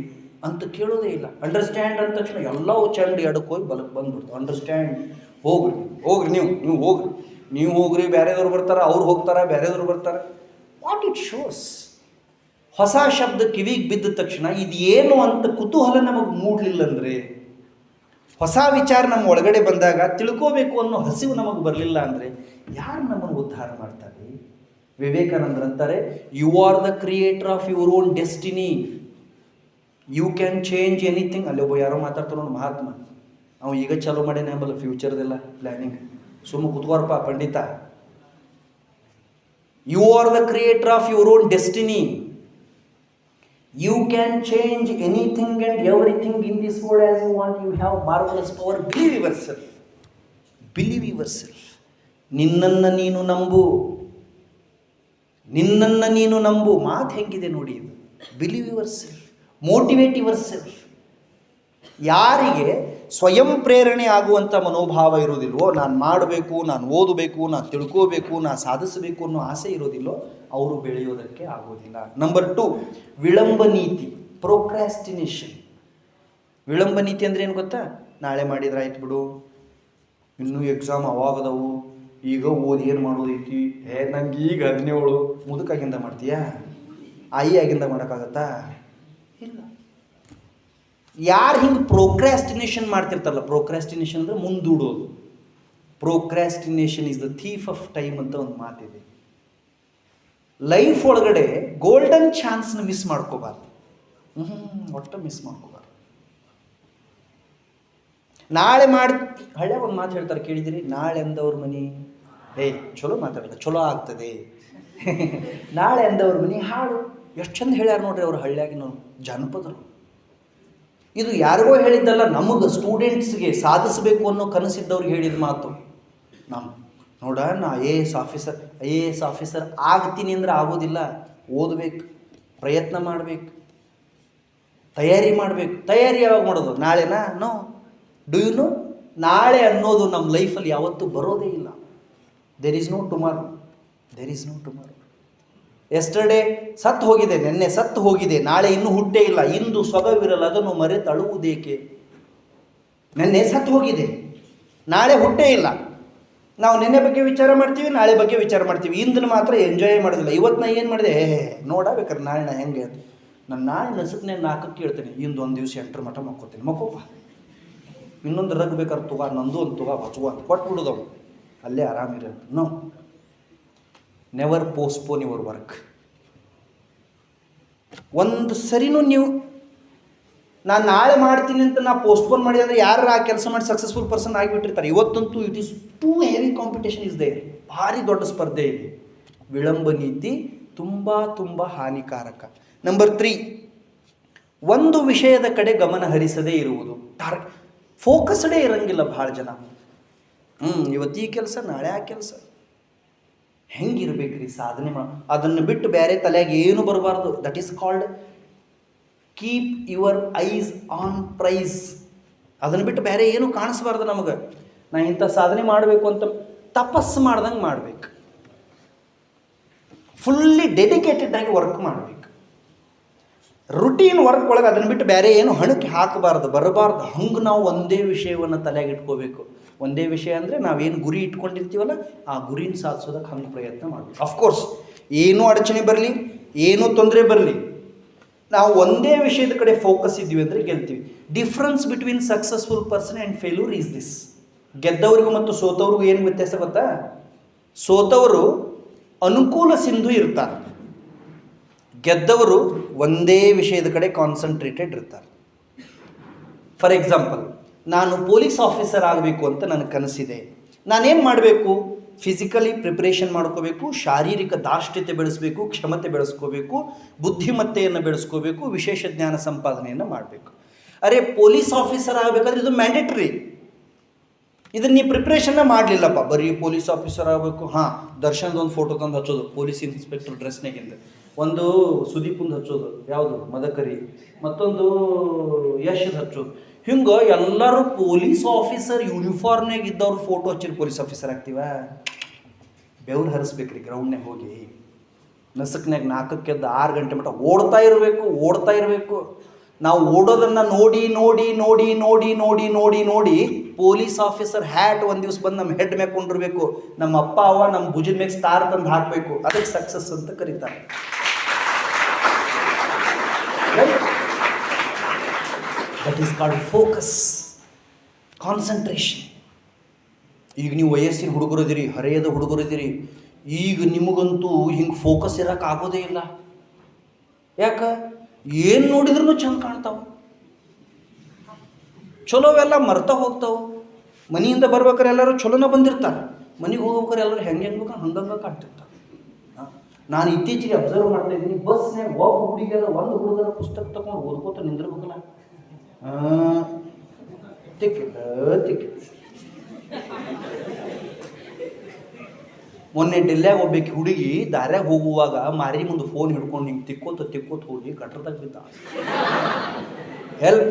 ಅಂತ ಕೇಳೋದೇ ಇಲ್ಲ. ಅಂಡರ್ಸ್ಟ್ಯಾಂಡ್ ಅಂದ ತಕ್ಷಣ ಎಲ್ಲವೂ ಚಂಡಿ ಎಡಕ್ಕೆ ಹೋಗಿ ಬಲಕ್ಕೆ ಬಂದ್ಬಿಡ್ತು. ಅಂಡರ್ಸ್ಟ್ಯಾಂಡ್, ಹೋಗ್ರಿ ನೀವು ಹೋಗ್ರಿ, ಬೇರೆದವ್ರು ಬರ್ತಾರೆ, ಅವ್ರು ಹೋಗ್ತಾರೆ, ಬೇರೆದವ್ರು ಬರ್ತಾರೆ. What it shows? ಹೊಸ ಶಬ್ದ ಕಿವಿಗೆ ಬಿದ್ದ ತಕ್ಷಣ ಇದೇನು ಅಂತ ಕುತೂಹಲ ನಮಗೆ ಮೂಡಲಿಲ್ಲ ಅಂದರೆ, ಹೊಸ ವಿಚಾರ ನಮ್ಮ ಒಳಗಡೆ ಬಂದಾಗ ತಿಳ್ಕೋಬೇಕು ಅನ್ನೋ ಹಸಿವು ನಮಗೆ ಬರಲಿಲ್ಲ ಅಂದರೆ ಯಾರು ನಮ್ಮನ್ನು ಉದ್ಧಾರ ಮಾಡ್ತಾರೆ? ವಿವೇಕಾನಂದರು ಅಂತಾರೆ, you are the creator of your own destiny, you can change anything. ಅಲ್ಲಿ ಒಬ್ಬ ಯಾರೋ ಮಾತಾಡ್ತಾರೋ ನೋಡಿ, ಮಹಾತ್ಮ, ಅವ ಈಗ ಚಾಲೂ ಮಾಡೇನೆ ಅಂಬಲ್ಲ ಫ್ಯೂಚರ್ದೆಲ್ಲ ಪ್ಲ್ಯಾನಿಂಗ್. ಸುಮ್ಮ ಕುತ್ಕೋರಪ್ಪ ಪಂಡಿತ. You are the creator of your own destiny, you can change anything and everything in this world as you want. You have marvelous power. Believe yourself. ನಿನ್ನನ್ನು ನೀನು ನಂಬು. ಮಾತು ಹೆಂಗಿದೆ ನೋಡಿ ಇದು. Believe your self, motivate your self. ಯಾರಿಗೆ ಸ್ವಯಂ ಪ್ರೇರಣೆ ಆಗುವಂಥ ಮನೋಭಾವ ಇರೋದಿಲ್ವೋ, ನಾನು ಮಾಡಬೇಕು, ನಾನು ಓದಬೇಕು, ನಾನು ತಿಳ್ಕೋಬೇಕು, ನಾನು ಸಾಧಿಸಬೇಕು ಅನ್ನೋ ಆಸೆ ಇರೋದಿಲ್ಲೋ, ಅವರು ಬೆಳೆಯೋದಕ್ಕೆ ಆಗೋದಿಲ್ಲ. ನಂಬರ್ 2, ವಿಳಂಬ ನೀತಿ, ಪ್ರೊಕ್ರಾಸ್ಟಿನೇಷನ್. ವಿಳಂಬ ನೀತಿ ಅಂದರೆ ಏನು ಗೊತ್ತಾ? ನಾಳೆ ಮಾಡಿದ್ರೆ ಆಯ್ತು ಬಿಡು, ಇನ್ನೂ ಎಕ್ಸಾಮ್ ಅವಾಗದವು, ಈಗ ಓದಿ ಏನು ಮಾಡೋದೈತಿ, ನಂಗೆ ಈಗ 17, ಮುದುಕಾಗಿಂದ ಮಾಡ್ತೀಯಾ? ಆಗಿಂದ ಮಾಡೋಕ್ಕಾಗತ್ತಾ? ಇಲ್ಲ. ಯಾರು ಹಿಂಗೆ ಪ್ರೋಕ್ರಾಸ್ಟಿನೇಷನ್ ಮಾಡ್ತಿರ್ತಾರಲ್ಲ, ಪ್ರೋಕ್ರಾಸ್ಟಿನೇಷನ್ ಅಂದರೆ ಮುಂದೂಡೋದು. Procrastination is the thief of time ಅಂತ ಒಂದು ಮಾತಿದೆ. ಲೈಫ್ ಒಳಗಡೆ ಗೋಲ್ಡನ್ ಚಾನ್ಸ್ನ ಮಿಸ್ ಮಾಡ್ಕೋಬಾರ್ದು. ಒಟ್ಟು ಮಿಸ್ ಮಾಡ್ಕೋಬಾರ್ದು. ನಾಳೆ ಹಳ್ಳ್ಯಾಗ ಒಂದು ಮಾತು ಹೇಳ್ತಾರೆ, ಕೇಳಿದಿರಿ? ನಾಳೆ ಅಂದವ್ರ ಮನಿ, ಚಲೋ ಮಾತಾಡಲ್ಲ, ಚಲೋ ಆಗ್ತದೆ. ನಾಳೆ ಅಂದವ್ರ ಮನಿ ಹಾಡು ಎಷ್ಟು ಚಂದ ಹೇಳ್ಯಾರ ನೋಡ್ರಿ ಅವ್ರು ಹಳ್ಳ್ಯಾಗಿನವ್ರು, ಜಾನಪದರು. ಇದು ಯಾರಿಗೋ ಹೇಳಿದ್ದಲ್ಲ, ನಮಗೆ ಸ್ಟೂಡೆಂಟ್ಸ್ಗೆ ಸಾಧಿಸಬೇಕು ಅನ್ನೋ ಕನಸಿದ್ದವ್ರಿಗೆ ಹೇಳಿದ ಮಾತು. ನೋಡ, ನಾ ಐ ಎ ಎಸ್ ಆಫೀಸರ್ ಆಗ್ತೀನಿ ಅಂದ್ರೆ ಆಗೋದಿಲ್ಲ. ಓದಬೇಕು, ಪ್ರಯತ್ನ ಮಾಡಬೇಕು, ತಯಾರಿ ಮಾಡಬೇಕು. ತಯಾರಿ ಯಾವಾಗ ಮಾಡೋದು? ನಾಳೆನಾ? ನೋ. Do you know? ನಾಳೆ ಅನ್ನೋದು ನಮ್ಮ ಲೈಫಲ್ಲಿ ಯಾವತ್ತೂ ಬರೋದೇ ಇಲ್ಲ. There is no tomorrow. There is no tomorrow. Yesterday ಸತ್ತು ಹೋಗಿದೆ, ನಿನ್ನೆ ಸತ್ತು ಹೋಗಿದೆ, ನಾಳೆ ಇನ್ನೂ ಹುಟ್ಟೇ ಇಲ್ಲ, ಇಂದು ಸೊಗವಿರಲ್ಲ ಅದನ್ನು ಮರೆತಳುವುದೇಕೆ. ನಿನ್ನೆ ಸತ್ತು ಹೋಗಿದೆ, ನಾಳೆ ಹುಟ್ಟೇ ಇಲ್ಲ. ನಾವು ನಿನ್ನೆ ಬಗ್ಗೆ ವಿಚಾರ ಮಾಡ್ತೀವಿ, ನಾಳೆ ಬಗ್ಗೆ ವಿಚಾರ ಮಾಡ್ತೀವಿ, ಇಂದನ್ನು ಮಾತ್ರ ಎಂಜಾಯ್ ಮಾಡೋದಿಲ್ಲ. ಇವತ್ತು ನಾ ಏನು ಮಾಡಿದೆ, ನೋಡಬೇಕಾರೆ ನಾಳೆ ನಾ ಹೆಂಗೆ ಹೇಳ್ತೀನಿ, ನಾನು ನಾಳೆ ನಸಕ್ನೇ 4ಕ್ಕೆ ಹೇಳ್ತೇನೆ, ಇಂದು ಒಂದು ದಿವಸ 8 ಮಠ ಮಕ್ಕೋತೀನಿ, ಮಕ್ಕೋಪ್ಪ, ಇನ್ನೊಂದು ರಗ್ ಬೇಕಾದ್ರೆ ತುಗ, ನಂದು ಒಂದು ತುಗ ಬಚುವ ಅಂತ ಕೊಟ್ಬಿಡೋದವು, ಅಲ್ಲೇ ಆರಾಮಿರೋದು. No, never postpone your work. ಒಂದು ಸರಿನೂ ನೀವು ನಾನು ನಾಳೆ ಮಾಡ್ತೀನಿ ಅಂತ ನಾ ಪೋಸ್ಟ್ಪೋನ್ ಮಾಡಿ ಅಂದರೆ ಯಾರು ಆ ಕೆಲಸ ಮಾಡಿ ಸಕ್ಸಸ್ಫುಲ್ ಪರ್ಸನ್ ಆಗಿಬಿಟ್ಟಿರ್ತಾರೆ. ಇವತ್ತಂತೂ it is too heavy competition is there. ಭಾರಿ ದೊಡ್ಡ ಸ್ಪರ್ಧೆ ಇದೆ. ವಿಳಂಬ ನೀತಿ ತುಂಬ ತುಂಬ ಹಾನಿಕಾರಕ. ನಂಬರ್ 3, ಒಂದು ವಿಷಯದ ಕಡೆ ಗಮನ ಹರಿಸದೇ ಇರುವುದು. ಫೋಕಸ್ಡೇ ಇರಂಗಿಲ್ಲ ಭಾಳ ಜನ. ಇವತ್ತು ಈ ಕೆಲಸ, ನಾಳೆ ಆ ಕೆಲಸ. ಹೆಂಗಿರ್ಬೇಕ್ರಿ ಸಾಧನೆ ಅದನ್ನು ಬಿಟ್ಟು ಬೇರೆ ತಲೆಯಾಗ ಏನು ಬರಬಾರ್ದು. That is called keep your eyes on prize. ಅದನ್ನು ಬಿಟ್ಟು ಬೇರೆ ಏನು ಕಾಣಿಸ್ಬಾರ್ದು ನಮಗೆ. ನಾ ಇಂಥ ಸಾಧನೆ ಮಾಡಬೇಕು ಅಂತ ತಪಸ್ಸು ಮಾಡ್ದಂಗೆ ಮಾಡಬೇಕು. ಫುಲ್ಲಿ ಡೆಡಿಕೇಟೆಡ್ ಆಗಿ ವರ್ಕ್ ಮಾಡಬೇಕು. ರುಟೀನ್ ವರ್ಕ್ ಒಳಗೆ ಅದನ್ನು ಬಿಟ್ಟು ಬೇರೆ ಏನು ಹಣಕ್ಕೆ ಹಾಕಬಾರ್ದು, ಬರಬಾರ್ದು. ಹಂಗೆ ನಾವು ಒಂದೇ ವಿಷಯವನ್ನು ತಲೆಯಾಗಿ ಇಟ್ಕೋಬೇಕು. ಒಂದೇ ವಿಷಯ ಅಂದರೆ ನಾವೇನು ಗುರಿ ಇಟ್ಕೊಂಡಿರ್ತೀವಲ್ಲ ಆ ಗುರಿನ ಸಾಧಿಸೋದಕ್ಕೆ ಹಂಗೆ ಪ್ರಯತ್ನ ಮಾಡಬೇಕು. ಅಫ್ಕೋರ್ಸ್ ಏನೂ ಅಡಚಣೆ ಬರಲಿ, ಏನೂ ತೊಂದರೆ ಬರಲಿ, ನಾವು ಒಂದೇ ವಿಷಯದ ಕಡೆ ಫೋಕಸ್ ಇದ್ದೀವಿ ಅಂದರೆ ಗೆಲ್ತೀವಿ. Difference between successful person and failure is this. ಗೆದ್ದವರಿಗೂ ಮತ್ತು ಸೋತವ್ರಿಗೂ ಏನು ವ್ಯತ್ಯಾಸ ಗೊತ್ತಾ? ಸೋತವರು ಅನುಕೂಲ ಸಿಂಧು ಇರ್ತಾರೆ, ಗೆದ್ದವರು ಒಂದೇ ವಿಷಯದ ಕಡೆ ಕಾನ್ಸಂಟ್ರೇಟೆಡ್ ಇರ್ತಾರೆ. ಫಾರ್ ಎಕ್ಸಾಂಪಲ್, ನಾನು ಪೊಲೀಸ್ ಆಫೀಸರ್ ಆಗಬೇಕು ಅಂತ ನನಗೆ ಕನಸಿದೆ. ನಾನೇನು ಮಾಡಬೇಕು? ಫಿಸಿಕಲಿ ಪ್ರಿಪ್ರೇಷನ್ ಮಾಡ್ಕೋಬೇಕು, ಶಾರೀರಿಕ ದಾಷ್ಟ್ಯತೆ ಬೆಳೆಸಬೇಕು, ಕ್ಷಮತೆ ಬೆಳೆಸ್ಕೋಬೇಕು, ಬುದ್ಧಿಮತ್ತೆಯನ್ನು ಬೆಳೆಸ್ಕೋಬೇಕು, ವಿಶೇಷ ಜ್ಞಾನ ಸಂಪಾದನೆಯನ್ನು ಮಾಡಬೇಕು. ಅರೆ, ಪೊಲೀಸ್ ಆಫೀಸರ್ ಆಗಬೇಕಾದ್ರೆ ಇದು ಮ್ಯಾಂಡೇಟ್ರಿ. ಇದನ್ನು ನೀವು ಪ್ರಿಪ್ರೇಷನ್ನ ಮಾಡಲಿಲ್ಲಪ್ಪ, ಬರೀ ಪೊಲೀಸ್ ಆಫೀಸರ್ ಆಗಬೇಕು. ದರ್ಶನದೊಂದು ಫೋಟೋ ತಂದು ಹಚ್ಚೋದು ಪೊಲೀಸ್ ಇನ್ಸ್ಪೆಕ್ಟರ್ ಡ್ರೆಸ್ನಾಗಿಂದ, ಒಂದು ಸುದೀಪಂದು ಹಚ್ಚೋದು, ಯಾವುದು ಮದಕರಿ, ಮತ್ತೊಂದು ಯಶ್ ಹಚ್ಚೋದು. ಹಿಂಗೆ ಎಲ್ಲರೂ ಪೊಲೀಸ್ ಆಫೀಸರ್ ಯೂನಿಫಾರ್ಮ್ನಾಗ ಇದ್ದವ್ರು ಫೋಟೋ ಹಚ್ಚಿರಿ ಪೊಲೀಸ್ ಆಫೀಸರ್ ಆಗ್ತೀವ? ಬೆವ್ರು ಹರಿಸ್ಬೇಕ್ರಿ ಗ್ರೌಂಡ್ನಾಗ ಹೋಗಿ. ನಸಕ್ನಾಗ 4ಕ್ಕೆ ಎದ್ದು 6 ಗಂಟೆ ಮಟ್ಟ ಓಡ್ತಾ ಇರಬೇಕು. ನಾವು ಓಡೋದನ್ನು ನೋಡಿ ನೋಡಿ ನೋಡಿ ನೋಡಿ ನೋಡಿ ನೋಡಿ ನೋಡಿ ಪೊಲೀಸ್ ಆಫೀಸರ್ ಹ್ಯಾಟ್ ಒಂದು ದಿವಸ ಬಂದು ನಮ್ಮ ಹೆಡ್ ಮ್ಯಾಗ ಕೊಂಡಿರ್ಬೇಕು. ನಮ್ಮ ಅಪ್ಪ ಅವ್ವ ನಮ್ಮ ಭುಜದ ಮ್ಯಾಗ ಸ್ಟಾರ್ ತಂದು ಹಾಕಬೇಕು. ಅದಕ್ಕೆ ಸಕ್ಸಸ್ ಅಂತ ಕರೀತಾರೆ. That is called focus, concentration. ಈಗ ನೀವು ವಯಸ್ಸಿನ ಹುಡುಗರಿದ್ದೀರಿ, ಹರೆಯದ ಹುಡುಗರಿದ್ದೀರಿ, ಈಗ ನಿಮಗಂತೂ ಹಿಂಗೆ ಫೋಕಸ್ ಇರೋಕೆ ಆಗೋದೇ ಇಲ್ಲ. ಯಾಕೆ? ಏನು ನೋಡಿದ್ರೂ ಚಂದ ಕಾಣ್ತಾವೆ, ಚಲೋವೆಲ್ಲ ಮರ್ತಾ ಹೋಗ್ತಾವೆ. ಮನೆಯಿಂದ ಬರ್ಬೇಕಾರೆ ಎಲ್ಲರೂ ಚಲೋನ ಬಂದಿರ್ತಾರೆ, ಮನೆಗೆ ಹೋಗ್ಬೇಕಾರೆ ಎಲ್ಲರೂ ಹೆಂಗೆ ಹಂಗಂಗೆ ಕಾಣ್ತಿರ್ತಾರೆ. ನಾನು ಇತ್ತೀಚೆಗೆ ಅಬ್ಸರ್ವ್ ಮಾಡ್ತಾ ಇದ್ದೀನಿ, ಬಸ್ನಾಗ ಒಬ್ಬ ಹುಡುಗಿಯರ ಒಂದು ಹುಡುಗರ ಪುಸ್ತಕ ತಗೊಂಡು ಓದ್ಕೋತ ನಿಂದಿರ್ಬೇಕಲ್ಲ, ತಿಕ್ಕಿಲ್ಲ. ಮೊನ್ನೆ ಡೆಲ್ಯಾಗ ಒಬ್ಬಾಕಿ ಹುಡುಗಿ ದಾರ್ಯಾಗ ಹೋಗುವಾಗ ಮಾರಿ ಮುಂದೆ ಫೋನ್ ಹಿಡ್ಕೊಂಡು ಹಿಂಗೆ ತಿಕ್ಕೋತ ಹೋಗಿ ಗಟ್ರದಾಗ ಬಿದ್ದ. ಹೆಲ್ಪ್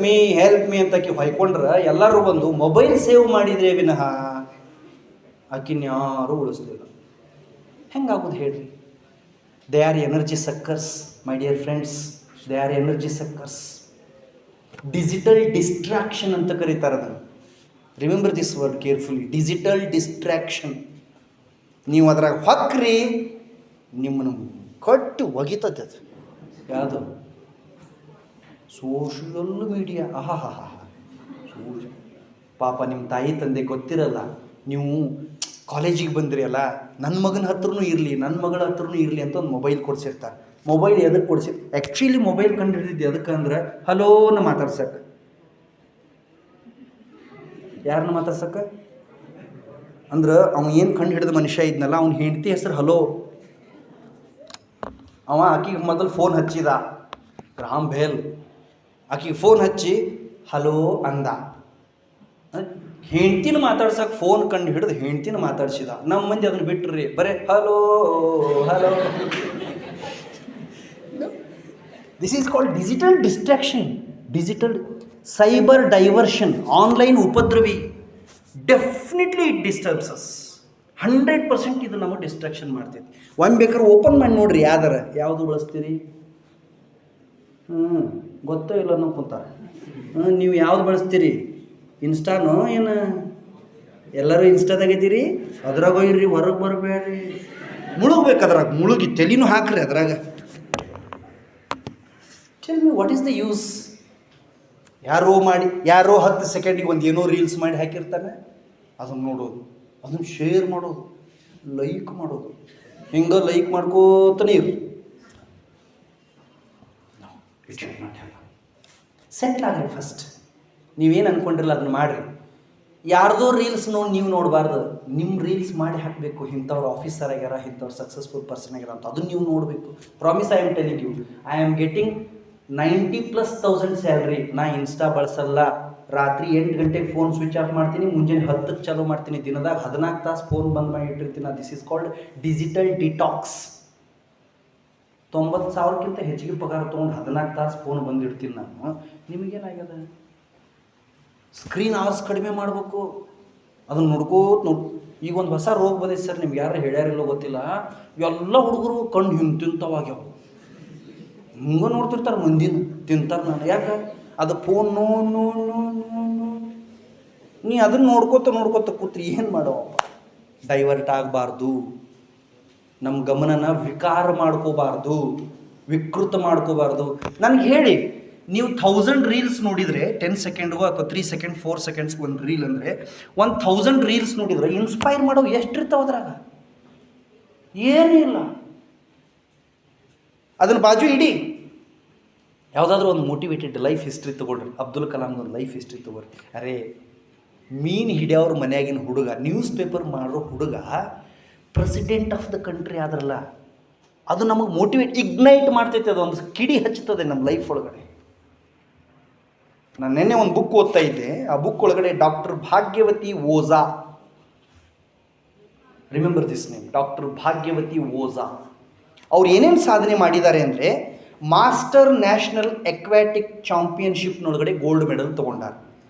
ಮೀ ಅಂತಕಿ ಹೊಯ್ಕೊಂಡ್ರೆ ಎಲ್ಲರೂ ಬಂದು ಮೊಬೈಲ್ ಸೇವ್ ಮಾಡಿದ್ರೆ ವಿನಃ ಆಕಿನ್ಯಾರೂ ಉಳಿಸ್ಲಿಲ್ಲ. ಹೆಂಗಾಗೋದು ಹೇಳ್ರಿ? They are energy suckers, my dear friends, they are energy suckers. Digital distraction ಅಂತ ಕರೀತಾರೆ ಅದನ್ನು. Remember this word carefully, digital distraction. ನೀವು ಅದ್ರಾಗ ಹೊಕ್ರಿ, ನಿಮ್ಮನ್ನು ಕಟ್ಟು ಒಗಿತದೆ ಅದು. ಯಾವುದು? Social media. ಪಾಪ ನಿಮ್ಮ ತಾಯಿ ತಂದೆ ಗೊತ್ತಿರಲ್ಲ, ನೀವು ಕಾಲೇಜಿಗೆ ಬಂದ್ರಿ ಅಲ್ಲ, ನನ್ನ ಮಗನ ಹತ್ರನೂ ಇರಲಿ, ನನ್ನ ಮಗಳ ಹತ್ರನೂ ಇರಲಿ ಅಂತ ಒಂದು ಮೊಬೈಲ್ ಕೊಡಿಸಿರ್ತಾರೆ. ಮೊಬೈಲ್ ಎದಕ್ಕೆ ಆ್ಯಕ್ಚುಲಿ ಮೊಬೈಲ್ ಕಂಡು ಹಿಡಿದಿದ್ದು ಎದಕ್ಕೆ ಅಂದ್ರೆ ಹಲೋನ ಮಾತಾಡ್ಸಕ್ಕೆ. ಯಾರನ್ನ ಮಾತಾಡ್ಸಕ್ಕೆ ಅಂದ್ರೆ ಅವ್ನು ಏನು ಕಂಡು ಹಿಡಿದ ಮನುಷ್ಯ ಇದ್ನಲ್ಲ, ಅವ್ನ ಹೆಂಡತಿ ಹೆಸರು ಹಲೋ. ಅವ ಆಕಿಗೆ ಮೊದಲು ಫೋನ್ ಹಚ್ಚಿದ, ಗ್ರಾಮ್ ಬೇಲ್. ಆಕಿಗೆ ಫೋನ್ ಹಚ್ಚಿ ಹಲೋ ಅಂದ. ಹೆಂಡ್ತಿನ ಮಾತಾಡ್ಸಕ್ಕೆ ಫೋನ್ ಕಂಡು ಹಿಡಿದು ಹೆಂಡ್ತಿನ ಮಾತಾಡ್ಸಿದ. ನಮ್ಮ ಮಂದಿ ಅದನ್ನು ಬಿಟ್ರಿ, ಬರೇ hello hello. This is called digital distraction, digital cyber diversion, online ಉಪದ್ರವಿ. Definitely it disturbs us. 100% ಇದು ನಮಗೆ ಡಿಸ್ಟ್ರಾಕ್ಷನ್ ಮಾಡ್ತೈತಿ. ಒಮ್ಮೆ ಬೇಕಾದ್ರೆ ಓಪನ್ ಮಾಡಿ ನೋಡ್ರಿ, ಯಾವುದು ಬಳಸ್ತೀರಿ? ಗೊತ್ತೋ ಇಲ್ಲ ಅನ್ನೋ ಕೂತಾರೆ. ನೀವು ಯಾವ್ದು ಬಳಸ್ತೀರಿ? ಇನ್ಸ್ಟಾನೋ ಏನು? ಎಲ್ಲರೂ ಇನ್ಸ್ಟಾದಾಗಿದ್ದೀರಿ, ಅದ್ರಾಗ ಇರ್ರಿ, ಹೊರಗೆ ಬರಬೇಡ್ರಿ, ಮುಳುಗ್ಬೇಕು ಅದ್ರಾಗ, ಮುಳುಗಿ ತಲೆನೂ ಹಾಕ್ರಿ ಅದ್ರಾಗ. Tell me what is the use? ಯಾರೋ 10 ಸೆಕೆಂಡಿಗೆ ಒಂದು ಏನೋ ರೀಲ್ಸ್ ಮಾಡಿ ಹಾಕಿರ್ತಾನೆ, ಅದನ್ನು ನೋಡೋದು, ಅದನ್ನು ಶೇರ್ ಮಾಡೋದು, ಲೈಕ್ ಮಾಡೋದು, ಹಿಂಗೆ ಲೈಕ್ ಮಾಡ್ಕೋತಾನೆ ಇರು. ಸೆಟ್ಲ್ ಆಗ್ರಿ ಫಸ್ಟ್. ನೀವೇನು ಅಂದ್ಕೊಂಡಿರಲ್ಲ ಅದನ್ನು ಮಾಡಿರಿ. ಯಾರ್ದೋ ರೀಲ್ಸ್ ನೋಡಿ ನೀವು ನೋಡಬಾರ್ದು, ನಿಮ್ಮ ರೀಲ್ಸ್ ಮಾಡಿ ಹಾಕಬೇಕು. ಇಂಥವ್ರು ಆಫೀಸರ್ ಆಗ್ಯಾರ, ಇಂಥವ್ರು ಸಕ್ಸಸ್ಫುಲ್ ಪರ್ಸನ್ ಆಗ್ಯಾರ ಅಂತ ಅದನ್ನು ನೀವು ನೋಡಬೇಕು. Promise I am telling you, I am getting 90,000+ salary. ನಾ ಇನ್ಸ್ಟಾ ಬಳಸಲ್ಲ. ರಾತ್ರಿ 8 ಗಂಟೆಗೆ ಫೋನ್ ಸ್ವಿಚ್ ಆಫ್ ಮಾಡ್ತೀನಿ, ಮುಂಜಾನೆ 10ಕ್ಕೆ ಚಾಲೂ ಮಾಡ್ತೀನಿ. ದಿನದಾಗ 14 ತಾಸು ಫೋನ್ ಬಂದ್ ಮಾಡಿ ಇಟ್ಟಿರ್ತೀನಿ. This is called digital detox. 90,000ಕ್ಕಿಂತ ಹೆಚ್ಚಿಗೆ ಪಗಾರ ತೊಗೊಂಡು 14 ತಾಸು ಫೋನ್ ಬಂದಿಡ್ತೀನಿ ನಾನು. ನಿಮಗೇನಾಗ್ಯದ? ಸ್ಕ್ರೀನ್ ಅವರ್ಸ್ ಕಡಿಮೆ ಮಾಡಬೇಕು. ಅದನ್ನು ನೋಡ್ಕೋತ ಈಗ ಒಂದು ಹೊಸ ರೋಗ ಬಂದೈತೆ ಸರ್, ನಿಮ್ಗೆ ಯಾರು ಹೇಳ್ಯಾರಿಲ್ಲೋ ಗೊತ್ತಿಲ್ಲ. ಎಲ್ಲ ಹುಡುಗರು ಕಣ್ಣು ಹಿಂಗೆ ತಿಂತವಾಗ್ಯಾವ, ಹಿಂಗೆ ನೋಡ್ತಿರ್ತಾರೆ, ಮಂದಿನ ತಿಂತಾರೆ. ನಾನು ಯಾಕೆ? ಅದು ಫೋನ್ ನೀ ಅದನ್ನು ನೋಡ್ಕೋತ ಕೂತ್ರಿ ಏನು ಮಾಡೋವಪ್ಪ? ಡೈವರ್ಟ್ ಆಗಬಾರ್ದು. ನಮ್ಮ ಗಮನನ ವಿಕಾರ ಮಾಡ್ಕೋಬಾರ್ದು, ವಿಕೃತ ಮಾಡ್ಕೋಬಾರ್ದು. ನನಗೆ ಹೇಳಿ, ನೀವು 1000 ರೀಲ್ಸ್ ನೋಡಿದರೆ 10 ಸೆಕೆಂಡ್ಗೋ ಅಥವಾ 3 ಸೆಕೆಂಡ್ 4 ಸೆಕೆಂಡ್ಸ್ಗೆ ಒಂದು ರೀಲ್ ಅಂದರೆ 1000 ರೀಲ್ಸ್ ನೋಡಿದ್ರೆ ಇನ್ಸ್ಪೈರ್ ಮಾಡೋ ಎಷ್ಟಿರ್ತಾವೆ ಅದ್ರಾಗ? ಏನೂ ಇಲ್ಲ. ಅದನ್ನು ಬಾಜು ಇಡಿ. ಯಾವುದಾದ್ರೂ ಒಂದು ಮೋಟಿವೇಟೆಡ್ ಲೈಫ್ ಹಿಸ್ಟ್ರಿ ತೊಗೊಳ್ರಿ. ಅಬ್ದುಲ್ ಕಲಾಮ್ದು ಒಂದು ಲೈಫ್ ಹಿಸ್ಟ್ರಿ ತೊಗೊಳ್ರಿ. ಅರೇ, ಮೀನು ಹಿಡಿಯೋರು ಮನೆಯಾಗಿನ ಹುಡುಗ, ನ್ಯೂಸ್ ಪೇಪರ್ ಮಾಡೋ ಹುಡುಗ ಪ್ರೆಸಿಡೆಂಟ್ ಆಫ್ ದ ಕಂಟ್ರಿ ಆದ್ರಲ್ಲ, ಅದು ನಮಗೆ ಮೋಟಿವೇಟ್, ಇಗ್ನೈಟ್ ಮಾಡ್ತೈತೆ. ಅದೊಂದು ಕಿಡಿ ಹಚ್ಚುತ್ತದೆ ನಮ್ಮ ಲೈಫ್ ಒಳಗಡೆ. ನಾನು ನಿನ್ನೆ ಒಂದು ಬುಕ್ ಓದ್ತಾ ಇದ್ದೆ. ಆ ಬುಕ್ ಒಳಗಡೆ doctor Bhagyavati Ojha, remember this name, doctor Bhagyavati Ojha. ಅವ್ರು ಏನೇನು ಸಾಧನೆ ಮಾಡಿದ್ದಾರೆ ಅಂದರೆ, ಮಾಸ್ಟರ್ ನ್ಯಾಷನಲ್ ಎಕ್ವಾಟಿಕ್ ಚಾಂಪಿಯನ್ಶಿಪ್ನೊಳಗಡೆ ಗೋಲ್ಡ್ ಮೆಡಲ್ ತೊಗೊಂಡಾರೆ.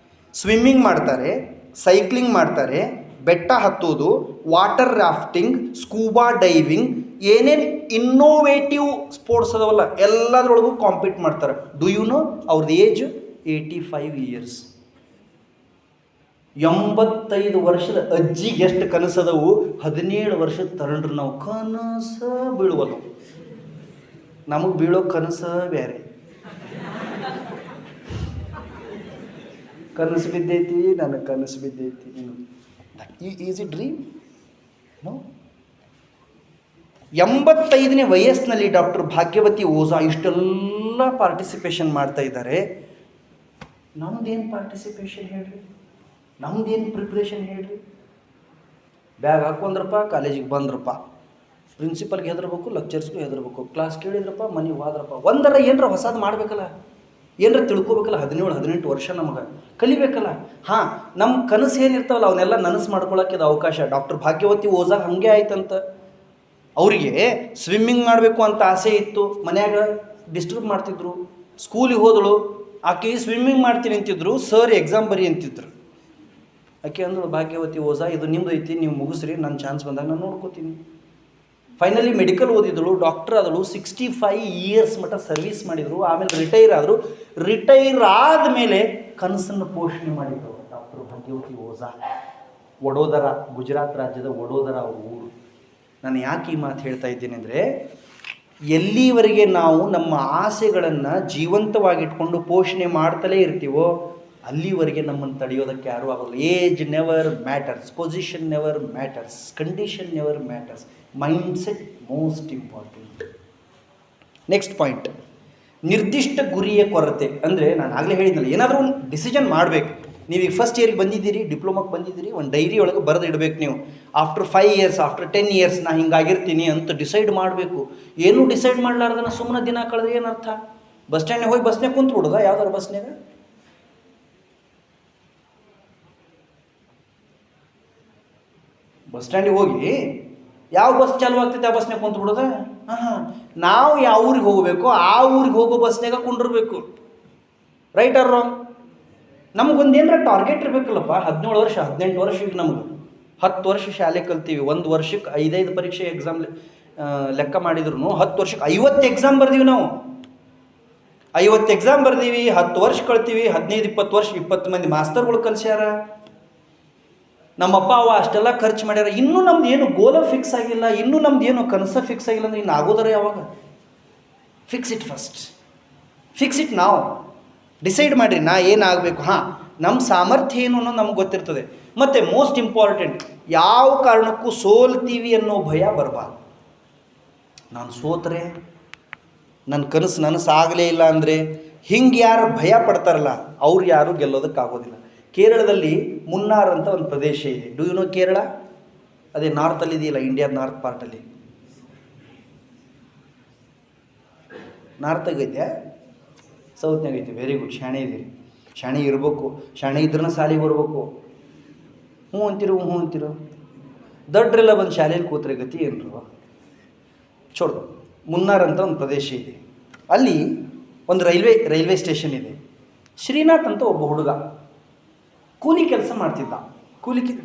ಸ್ವಿಮ್ಮಿಂಗ್ ಮಾಡ್ತಾರೆ, ಸೈಕ್ಲಿಂಗ್ ಮಾಡ್ತಾರೆ, ಬೆಟ್ಟ ಹತ್ತೋದು, ವಾಟರ್ ರಾಫ್ಟಿಂಗ್, ಸ್ಕೂಬಾ ಡೈವಿಂಗ್, ಏನೇನು ಇನ್ನೋವೇಟಿವ್ ಸ್ಪೋರ್ಟ್ಸ್ ಅದಾವಲ್ಲ ಎಲ್ಲದರೊಳಗೂ ಕಾಂಪೀಟ್ ಮಾಡ್ತಾರೆ. ಡು ಯು ನೋ ಅವ್ರದ್ದು ಏಜ್ 85 ಇಯರ್ಸ್. 85 ವರ್ಷದ ಅಜ್ಜಿಗೆ ಎಷ್ಟು ಕನಸದವು? 17 ವರ್ಷದ ತರಂಡ್ರು ನಾವು ಕನಸ ಬೀಳುವಲ್ಲ. ನಮಗೆ ಬೀಳೋ ಕನಸ ಬೇರೆ. ಕನಸು ಬಿದ್ದೈತಿ, ನನಗೆ ಕನಸು ಬಿದ್ದೈತಿ. Is it dream? ನೋ. 85ನೇ ವಯಸ್ಸಿನಲ್ಲಿ ಡಾಕ್ಟರ್ ಭಾಗ್ಯವತಿ ಓಝಾ ಇಷ್ಟೆಲ್ಲ ಪಾರ್ಟಿಸಿಪೇಷನ್ ಮಾಡ್ತಾ ಇದ್ದಾರೆ. ನಮ್ದೇನು ಪಾರ್ಟಿಸಿಪೇಷನ್ ಹೇಳ್ರಿ? ನಮ್ದೇನು ಪ್ರಿಪ್ರೇಷನ್ ಹೇಳ್ರಿ? ಬ್ಯಾಗ್ ಹಾಕೊಂಡ್ರಪ್ಪ, ಕಾಲೇಜಿಗೆ ಬಂದ್ರಪ್ಪ, ಪ್ರಿನ್ಸಿಪಲ್ಗೆ ಹೆದರ್ಬೇಕು, ಲೆಕ್ಚರ್ಸ್ಗೂ ಹೆದರ್ಬೇಕು, ಕ್ಲಾಸ್ ಕೇಳಿದ್ರಪ್ಪ, ಮನೆಗೆ ಹೋದ್ರಪ್ಪ. ಒಂದರ ಏನರ ಹೊಸದು ಮಾಡಬೇಕಲ್ಲ, ಏನರ ತಿಳ್ಕೊಬೇಕಲ್ಲ. 17-18 ವರ್ಷ ನಮಗೆ ಕಲಿಬೇಕಲ್ಲ. ಹಾಂ, ನಮ್ಮ ಕನಸು ಏನಿರ್ತಾವಲ್ಲ ಅವನ್ನೆಲ್ಲ ನನಸು ಮಾಡ್ಕೊಳಕ್ಕೆ ಇದು ಅವಕಾಶ. ಡಾಕ್ಟರ್ ಭಾಗ್ಯವತಿ ಓಝಾ ಹಾಗೆ ಆಯ್ತಂತ. ಅವರಿಗೆ ಸ್ವಿಮ್ಮಿಂಗ್ ಮಾಡಬೇಕು ಅಂತ ಆಸೆ ಇತ್ತು, ಮನ್ಯಾಗ ಡಿಸ್ಟರ್ಬ್ ಮಾಡ್ತಿದ್ರು. ಸ್ಕೂಲಿಗೆ ಹೋದಳು, ಆಕೆ ಸ್ವಿಮ್ಮಿಂಗ್ ಮಾಡ್ತೀನಿ ಅಂತಿದ್ರು, ಸರ್ ಎಕ್ಸಾಮ್ ಬರಿ ಅಂತಿದ್ರು. ಆಕೆ ಅಂದಳು, ಭಾಗ್ಯವತಿ ಓಝಾ, ಇದು ನಿಮ್ದು ಐತಿ, ನೀವು ಮುಗಿಸ್ರಿ, ನನ್ನ ಚಾನ್ಸ್ ಬಂದಾಗ ನಾನು ನೋಡ್ಕೋತೀನಿ. ಫೈನಲಿ ಮೆಡಿಕಲ್ ಓದಿದಳು, ಡಾಕ್ಟರ್ ಆದಳು. 65 ಇಯರ್ಸ್ ಮಟ್ಟ ಸರ್ವಿಸ್ ಮಾಡಿದರು. ಆಮೇಲೆ ರಿಟೈರ್ ಆದರು. ರಿಟೈರ್ ಆದಮೇಲೆ ಕನಸನ್ನು ಪೋಷಣೆ ಮಾಡಿದರು ಡಾಕ್ಟರ್ ಭಾಗ್ಯವತಿ ಓಝಾ. ವಡೋದರ, ಗುಜರಾತ್ ರಾಜ್ಯದ ವಡೋದರ ಅವ್ರ ಊರು. ನಾನು ಯಾಕೆ ಈ ಮಾತು ಹೇಳ್ತಾ ಇದ್ದೀನಿ ಅಂದರೆ, ಎಲ್ಲಿವರೆಗೆ ನಾವು ನಮ್ಮ ಆಸೆಗಳನ್ನು ಜೀವಂತವಾಗಿಟ್ಕೊಂಡು ಪೋಷಣೆ ಮಾಡ್ತಲೇ ಇರ್ತೀವೋ ಅಲ್ಲಿವರೆಗೆ ನಮ್ಮನ್ನು ತಡೆಯೋದಕ್ಕೆ ಯಾರೂ ಆಗೋಲ್ಲ. Age never matters, position never matters, condition never matters, mindset most important. Next point, ನಿರ್ದಿಷ್ಟ ಗುರಿಯ ಕೊರತೆ. ಅಂದರೆ ನಾನು ಆಗಲೇ ಹೇಳಿದ್ನಲ್ಲ, ಏನಾದರೂ ಒಂದು ಡಿಸಿಷನ್ ಮಾಡಬೇಕು. ನೀವೀಗ ಫಸ್ಟ್ ಇಯರ್ಗೆ ಬಂದಿದ್ದೀರಿ, ಡಿಪ್ಲೊಮಾಕ್ಕೆ ಬಂದಿದ್ದೀರಿ, ಒಂದು ಡೈರಿ ಒಳಗೆ ಬರೆದು ಇಡಬೇಕು ನೀವು. ಆಫ್ಟರ್ 5 ಇಯರ್ಸ್, ಆಫ್ಟರ್ 10 ಇಯರ್ಸ್ ನಾ ಹಿಂಗಾಗಿರ್ತೀನಿ ಅಂತ ಡಿಸೈಡ್ ಮಾಡಬೇಕು. ಏನೂ ಡಿಸೈಡ್ ಮಾಡಲಾರ್ದನ ಸುಮ್ಮನೆ ದಿನ ಕಳೆದ್ರೆ ಏನರ್ಥ? ಬಸ್ ಸ್ಟ್ಯಾಂಡ್ಗೆ ಹೋಗಿ ಬಸ್ನಾಗ ಕುಂತ್ಬಿಡೋದ? ಯಾವ್ದಾರು ಬಸ್ನಾಗ? ಬಸ್ ಸ್ಟ್ಯಾಂಡಿಗೆ ಹೋಗಿ ಯಾವ ಬಸ್ ಚಾಲು ಆಗ್ತೈತೆ ಆ ಬಸ್ನಾಗ ಕುಂತ್ಬಿಡೋದ? ಹಾಂ, ನಾವು ಯಾವ ಊರಿಗೆ ಹೋಗಬೇಕು ಆ ಊರಿಗೆ ಹೋಗೋ ಬಸ್ನಾಗ ಕುಂಡಿರ್ಬೇಕು. Right or wrong? ನಮಗೊಂದು ಏನರ ಟಾರ್ಗೆಟ್ ಇರಬೇಕಲ್ಲಪ್ಪ. 17 ವರ್ಷ 18 ವರ್ಷ ಈಗ ನಮಗೆ 10 ವರ್ಷ ಶಾಲೆ ಕಲ್ತೀವಿ, 1 ವರ್ಷಕ್ಕೆ 5 ಪರೀಕ್ಷೆ ಎಕ್ಸಾಮ್ ಲೆಕ್ಕ ಮಾಡಿದ್ರು 10 ವರ್ಷಕ್ಕೆ 50 ಎಕ್ಸಾಮ್ ಬರ್ದೀವಿ ನಾವು. 50 ಎಕ್ಸಾಮ್ ಬರ್ದೀವಿ, 10 ವರ್ಷ ಕಳ್ತೀವಿ, 15-20 ವರ್ಷ 20 ಮಂದಿ ಮಾಸ್ತರ್ಗಳು ಕಲಿಸ್ಯಾರ. ನಮ್ಮಪ್ಪ ಅವ ಅಷ್ಟೆಲ್ಲ ಖರ್ಚು ಮಾಡ್ಯಾರ. ಇನ್ನೂ ನಮ್ದು ಏನು ಗೋಲ ಫಿಕ್ಸ್ ಆಗಿಲ್ಲ, ಇನ್ನೂ ನಮ್ದು ಏನು ಕನಸ ಫಿಕ್ಸ್ ಆಗಿಲ್ಲ ಅಂದ್ರೆ ಇನ್ನು ಆಗೋದರ ಯಾವಾಗ? Fix it first, fix it ನಾವು. ಡಿಸೈಡ್ ಮಾಡಿರಿ ನಾ ಏನಾಗಬೇಕು. ಹಾಂ, ನಮ್ಮ ಸಾಮರ್ಥ್ಯ ಏನು ಅನ್ನೋದು ನಮ್ಗೆ ಗೊತ್ತಿರ್ತದೆ. ಮತ್ತು ಮೋಸ್ಟ್ ಇಂಪಾರ್ಟೆಂಟ್, ಯಾವ ಕಾರಣಕ್ಕೂ ಸೋಲ್ತೀವಿ ಅನ್ನೋ ಭಯ ಬರಬಾರ್ದು. ನಾನು ಸೋತ್ರೆ ನನ್ನ ಕನಸು ನನಸಾಗಲೇ ಇಲ್ಲ ಅಂದರೆ ಹಿಂಗೆ ಯಾರು ಭಯ ಪಡ್ತಾರಲ್ಲ ಅವ್ರು ಯಾರು ಗೆಲ್ಲೋದಕ್ಕಾಗೋದಿಲ್ಲ. ಕೇರಳದಲ್ಲಿ ಮುನ್ನಾರ್ ಅಂತ ಒಂದು ಪ್ರದೇಶ ಇದೆ. Do you know Kerala? ಅದೇ ನಾರ್ತಲ್ಲಿ ಇದೆಯಲ್ಲ, ಇಂಡಿಯಾದ ನಾರ್ತ್ ಪಾರ್ಟಲ್ಲಿ. ನಾರ್ತಾಗ ಐತೆ, ಸೌತ್ನಾಗ ಐತೆ. ವೆರಿ ಗುಡ್, ಶಾಣೆ ಇದೀರಿ. ಶಾಣೆ ಇರಬೇಕು, ಶಾಣೆ ಇದ್ರನ್ನ ಶಾಲೆಗೆ ಬರ್ಬೇಕು. ಹ್ಞೂ ಅಂತಿರು ದೊಡ್ಡರೆಲ್ಲ ಬಂದು ಶಾಲೆಯಲ್ಲಿ ಕೂತ್ರೆ ಗತಿ ಏನ್ರು? ಚೋಡು. ಮುನ್ನಾರ್ ಅಂತ ಒಂದು ಪ್ರದೇಶ ಇದೆ. ಅಲ್ಲಿ ಒಂದು ರೈಲ್ವೆ ಸ್ಟೇಷನ್ ಇದೆ. ಶ್ರೀನಾಥ್ ಅಂತ ಒಬ್ಬ ಹುಡುಗ ಕೂಲಿ ಕೆಲಸ ಮಾಡ್ತಿದ್ದ.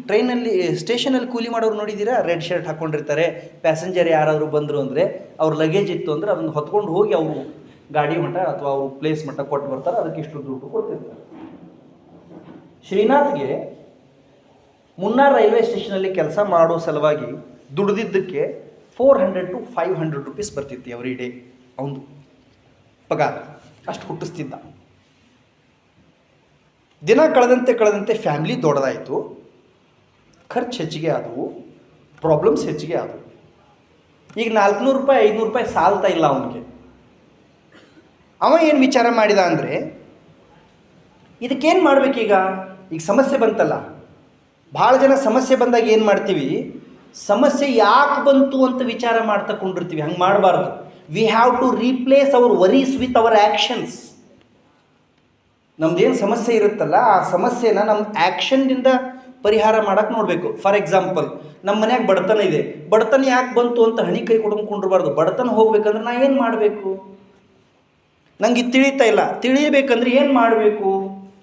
ಟ್ರೈನಲ್ಲಿ ಸ್ಟೇಷನಲ್ಲಿ ಕೂಲಿ ಮಾಡೋರು ನೋಡಿದ್ದೀರಾ? Red shirt ಹಾಕ್ಕೊಂಡಿರ್ತಾರೆ. ಪ್ಯಾಸೆಂಜರ್ ಯಾರಾದರೂ ಬಂದರು ಅಂದರೆ ಅವ್ರ ಲಗೇಜ್ ಇತ್ತು ಅಂದರೆ ಅದನ್ನು ಹೊತ್ಕೊಂಡು ಹೋಗಿ ಅವರು ಗಾಡಿ ಮಟ್ಟ ಅಥವಾ ಅವ್ರ ಪ್ಲೇಸ್ ಮಟ್ಟ ಕೊಟ್ಟು ಬರ್ತಾರೆ. ಅದಕ್ಕೆ ಇಷ್ಟು ದುಡ್ಡು ಕೊಡ್ತಿರ್ತಾರೆ. ಶ್ರೀನಾಥ್ಗೆ ಮುನ್ನಾರ್ ರೈಲ್ವೆ ಸ್ಟೇಷನಲ್ಲಿ ಕೆಲಸ ಮಾಡೋ ಸಲುವಾಗಿ ದುಡ್ದಿದ್ದಕ್ಕೆ 400 to 500 rupees ಬರ್ತಿತ್ತು ಎವ್ರಿ ಡೇ. ಅವನು ಪಗಾರ ಅಷ್ಟು ಹುಟ್ಟಿಸ್ತಿದ್ದ. ದಿನ ಕಳೆದಂತೆ ಫ್ಯಾಮಿಲಿ ದೊಡ್ಡದಾಯಿತು, ಖರ್ಚು ಹೆಚ್ಚಿಗೆ ಆದವು, ಪ್ರಾಬ್ಲಮ್ಸ್ ಹೆಚ್ಚಿಗೆ ಆದವು. ಈಗ 400 ರೂಪಾಯಿ 500 ರೂಪಾಯಿ ಸಾಲ್ತಾ ಇಲ್ಲ ಅವನಿಗೆ. ಅವ ಏನು ವಿಚಾರ ಮಾಡಿದ ಅಂದರೆ, ಇದಕ್ಕೇನು ಮಾಡಬೇಕೀಗ? ಈಗ ಸಮಸ್ಯೆ ಬಂತಲ್ಲ. ಭಾಳ ಜನ ಸಮಸ್ಯೆ ಬಂದಾಗ ಏನು ಮಾಡ್ತೀವಿ, ಸಮಸ್ಯೆ ಯಾಕೆ ಬಂತು ಅಂತ ವಿಚಾರ ಮಾಡ್ತಾ ಕೊಂಡಿರ್ತೀವಿ. ಹಂಗೆ ಮಾಡಬಾರ್ದು. We have to replace our worries with our actions. ನಮ್ದೇನು ಸಮಸ್ಯೆ ಇರುತ್ತಲ್ಲ, ಆ ಸಮಸ್ಯೆನ ನಮ್ಮ ಆ್ಯಕ್ಷನ್ನಿಂದ ಪರಿಹಾರ ಮಾಡೋಕ್ಕೆ ನೋಡಬೇಕು. ಫಾರ್ ಎಕ್ಸಾಂಪಲ್, ನಮ್ಮ ಮನ್ಯಾಗ ಬಡತನ ಇದೆ. ಬಡತನ ಯಾಕೆ ಬಂತು ಅಂತ ಹಣಿ ಕೈ ಕುಡ್ಕೊಂಡಿರಬಾರ್ದು. ಬಡತನ ಹೋಗ್ಬೇಕಂದ್ರೆ ನಾ ಏನು ಮಾಡಬೇಕು? ನಂಗೆ ಇದು ತಿಳಿತಾ ಇಲ್ಲ, ತಿಳಿಬೇಕಂದ್ರೆ ಏನು ಮಾಡಬೇಕು?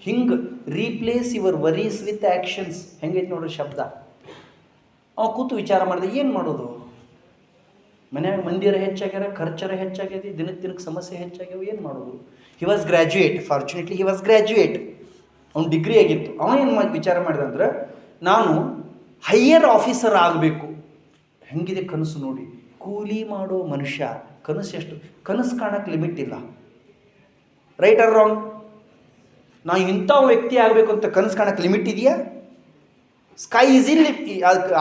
ಹಿಂಗೆ replace your worries with actions. ಹೆಂಗೈತೆ ನೋಡ್ರಿ ಶಬ್ದ. ಅವ ಕೂತು ವಿಚಾರ ಮಾಡಿದೆ, ಏನು ಮಾಡೋದು? ಮನ್ಯಾಗ ಮಂದಿರ ಹೆಚ್ಚಾಗ್ಯಾರ, ಖರ್ಚರ ಹೆಚ್ಚಾಗ್ಯದ, ದಿನಕ್ಕೆ ಸಮಸ್ಯೆ ಹೆಚ್ಚಾಗ್ಯಾವ, ಏನು ಮಾಡೋದು? He was graduate. Fortunately he was graduate. ಅವ್ನು ಡಿಗ್ರಿ ಆಗಿತ್ತು. ಅವ ಏನು ವಿಚಾರ ಮಾಡಿದ ಅಂದ್ರೆ, ನಾನು ಹೈಯರ್ ಆಫೀಸರ್ ಆಗಬೇಕು. ಹೆಂಗಿದೆ ಕನಸು ನೋಡಿ. ಕೂಲಿ ಮಾಡೋ ಮನುಷ್ಯ ಕನಸು ಎಷ್ಟು? ಕನಸು ಕಾಣಕ್ಕೆ ಲಿಮಿಟ್ ಇಲ್ಲ. Right or wrong? ನಾವು ಇಂಥ ವ್ಯಕ್ತಿ ಆಗಬೇಕು ಅಂತ ಕನಸು ಕಾಣಕ್ಕೆ ಲಿಮಿಟ್ ಇದೆಯಾ? ಸ್ಕೈ ಈಸ್ ಇಲ್ಲಿ,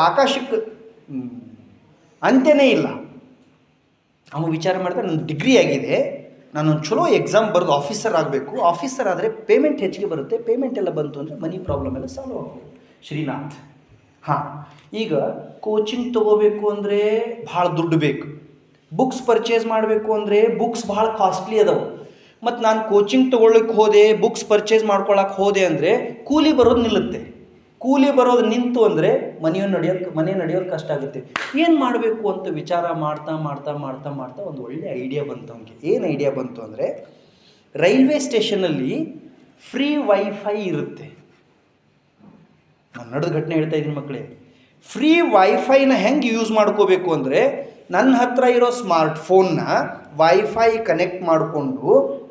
ಆಕಾಶಕ್ಕೆ ಅಂತ್ಯನೇ ಇಲ್ಲ. ಅವನು ವಿಚಾರ ಮಾಡಿದ್ರೆ, ನನ್ನ ಡಿಗ್ರಿ ಆಗಿದೆ, ನಾನೊಂದು ಚಲೋ ಎಕ್ಸಾಮ್ ಬರೆದು ಆಫೀಸರ್ ಆಗಬೇಕು. ಆಫೀಸರ್ ಆದರೆ ಪೇಮೆಂಟ್ ಹೆಚ್ಚಿಗೆ ಬರುತ್ತೆ. ಪೇಮೆಂಟ್ ಎಲ್ಲ ಬಂತು ಅಂದರೆ ಮನಿ ಪ್ರಾಬ್ಲಮ್ ಎಲ್ಲ ಸಾಲ್ವ್ ಆಗ್ಬೋದು. ಶ್ರೀನಾಥ್. ಹಾಂ, ಈಗ ಕೋಚಿಂಗ್ ತೊಗೋಬೇಕು ಅಂದರೆ ಭಾಳ ದುಡ್ಡು ಬೇಕು. ಬುಕ್ಸ್ ಪರ್ಚೇಸ್ ಮಾಡಬೇಕು ಅಂದರೆ ಬುಕ್ಸ್ ಭಾಳ ಕಾಸ್ಟ್ಲಿ ಅದಾವೆ. ಮತ್ತು ನಾನು ಕೋಚಿಂಗ್ ತೊಗೊಳ್ಳಕ್ಕೆ ಹೋದೆ, ಬುಕ್ಸ್ ಪರ್ಚೇಸ್ ಮಾಡ್ಕೊಳಕ್ಕೆ ಹೋದೆ ಅಂದರೆ ಕೂಲಿ ಬರೋದು ನಿಲ್ಲುತ್ತೆ. ಕೂಲಿ ಬರೋದು ನಿಂತು ಅಂದರೆ ಮನೆ ನಡೆಯೋದು ಕಷ್ಟ ಆಗುತ್ತೆ. ಏನು ಮಾಡಬೇಕು ಅಂತ ವಿಚಾರ ಮಾಡ್ತಾ ಒಂದು ಒಳ್ಳೆ ಐಡಿಯಾ ಬಂತು ಅವನಿಗೆ. ಏನು ಐಡಿಯಾ ಬಂತು ಅಂದರೆ, ರೈಲ್ವೆ ಸ್ಟೇಷನಲ್ಲಿ ಫ್ರೀ ವೈಫೈ ಇರುತ್ತೆ. ನಾನು ನಡೆದ ಘಟನೆ ಹೇಳ್ತಾ ಇದ್ದೀನಿ ಮಕ್ಕಳೇ. ಫ್ರೀ ವೈಫೈನ ಹೆಂಗೆ ಯೂಸ್ ಮಾಡ್ಕೋಬೇಕು ಅಂದರೆ, ನನ್ನ ಹತ್ರ ಇರೋ ಸ್ಮಾರ್ಟ್ ಫೋನ್ನ ವೈಫೈ ಕನೆಕ್ಟ್ ಮಾಡಿಕೊಂಡು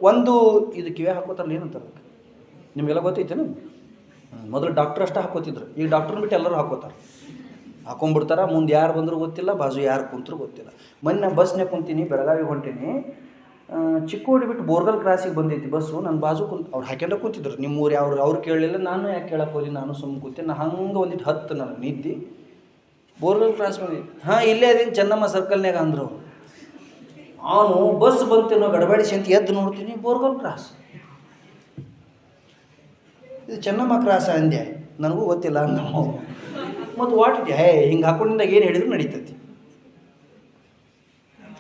ಒಂದು ಇದು ಕಿವಿ ಹಾಕೋತಾರಲ್ಲ, ಏನಂತಾರೆ ನಿಮಗೆಲ್ಲ ಗೊತ್ತೈತೇನು? ಮೊದಲು ಡಾಕ್ಟ್ರ್ ಅಷ್ಟೇ ಹಾಕೋತಿದ್ರು. ಈಗ ಡಾಕ್ಟ್ರನ್ನ ಬಿಟ್ಟು ಎಲ್ಲರೂ ಹಾಕೋತಾರೆ. ಹಾಕೊಂಡ್ಬಿಡ್ತಾರೆ. ಮುಂದೆ ಯಾರು ಬಂದರೂ ಗೊತ್ತಿಲ್ಲ, ಬಾಜು ಯಾರು ಕುಂತರೂ ಗೊತ್ತಿಲ್ಲ. ಮೊನ್ನೆ ಬಸ್ನಾಗ ಕುಂತೀನಿ, ಬೆಳಗಾವಿಗೆ ಹೊಂಟೀನಿ. ಚಿಕ್ಕೋಡಿ ಬಿಟ್ಟು ಬೋರ್ಗಲ್ ಕ್ರಾಸಿಗೆ ಬಂದೈತಿ ಬಸ್ಸು. ನನ್ನ ಬಾಜು ಅವ್ರು ಹಾಕ್ಯಂಡ ಕೂತಿದ್ರು. ನಿಮ್ಮ ಊರು ಅವ್ರು ಕೇಳಲಿಲ್ಲ, ನಾನು ಯಾಕೆ ಕೇಳಕ್ಕೆ ಹೋಗಿ, ನಾನು ಸುಮ್ಮನೆ ಕೂತೀನಿ. ನಾನು ಹಂಗೆ ಒಂದಿಟ್ಟು ಹತ್ತು ನನಗೆ ನಿದ್ದೆ. ಬೋರ್ಗಲ್ ಕ್ರಾಸ್ ಬಂದಿದ್ದು. ಹಾಂ, ಇಲ್ಲೇ ಅದೀನಿ ಚೆನ್ನಮ್ಮ ಸರ್ಕಲ್ನಾಗ ಅಂದರು. ಅವನು ಬಸ್ ಬಂತೇನೋ ಗಡಬಡಿಸಿ ಅಂತ ಎದ್ದು ನೋಡ್ತೀನಿ, ಬೋರ್ಗಲ್ ಕ್ರಾಸ್. ಇದು ಚೆನ್ನಮ್ಮ ಕ್ರಾಸ ಅಂದೆ. ನನಗೂ ಗೊತ್ತಿಲ್ಲ ನಾವು ಮತ್ತು ವಾಟ್ ಹಿಂಗೆ ಹಾಕೊಂಡಿದ್ದಾಗ ಏನು ಹೇಳಿದ್ರು ನಡೀತೈತಿ.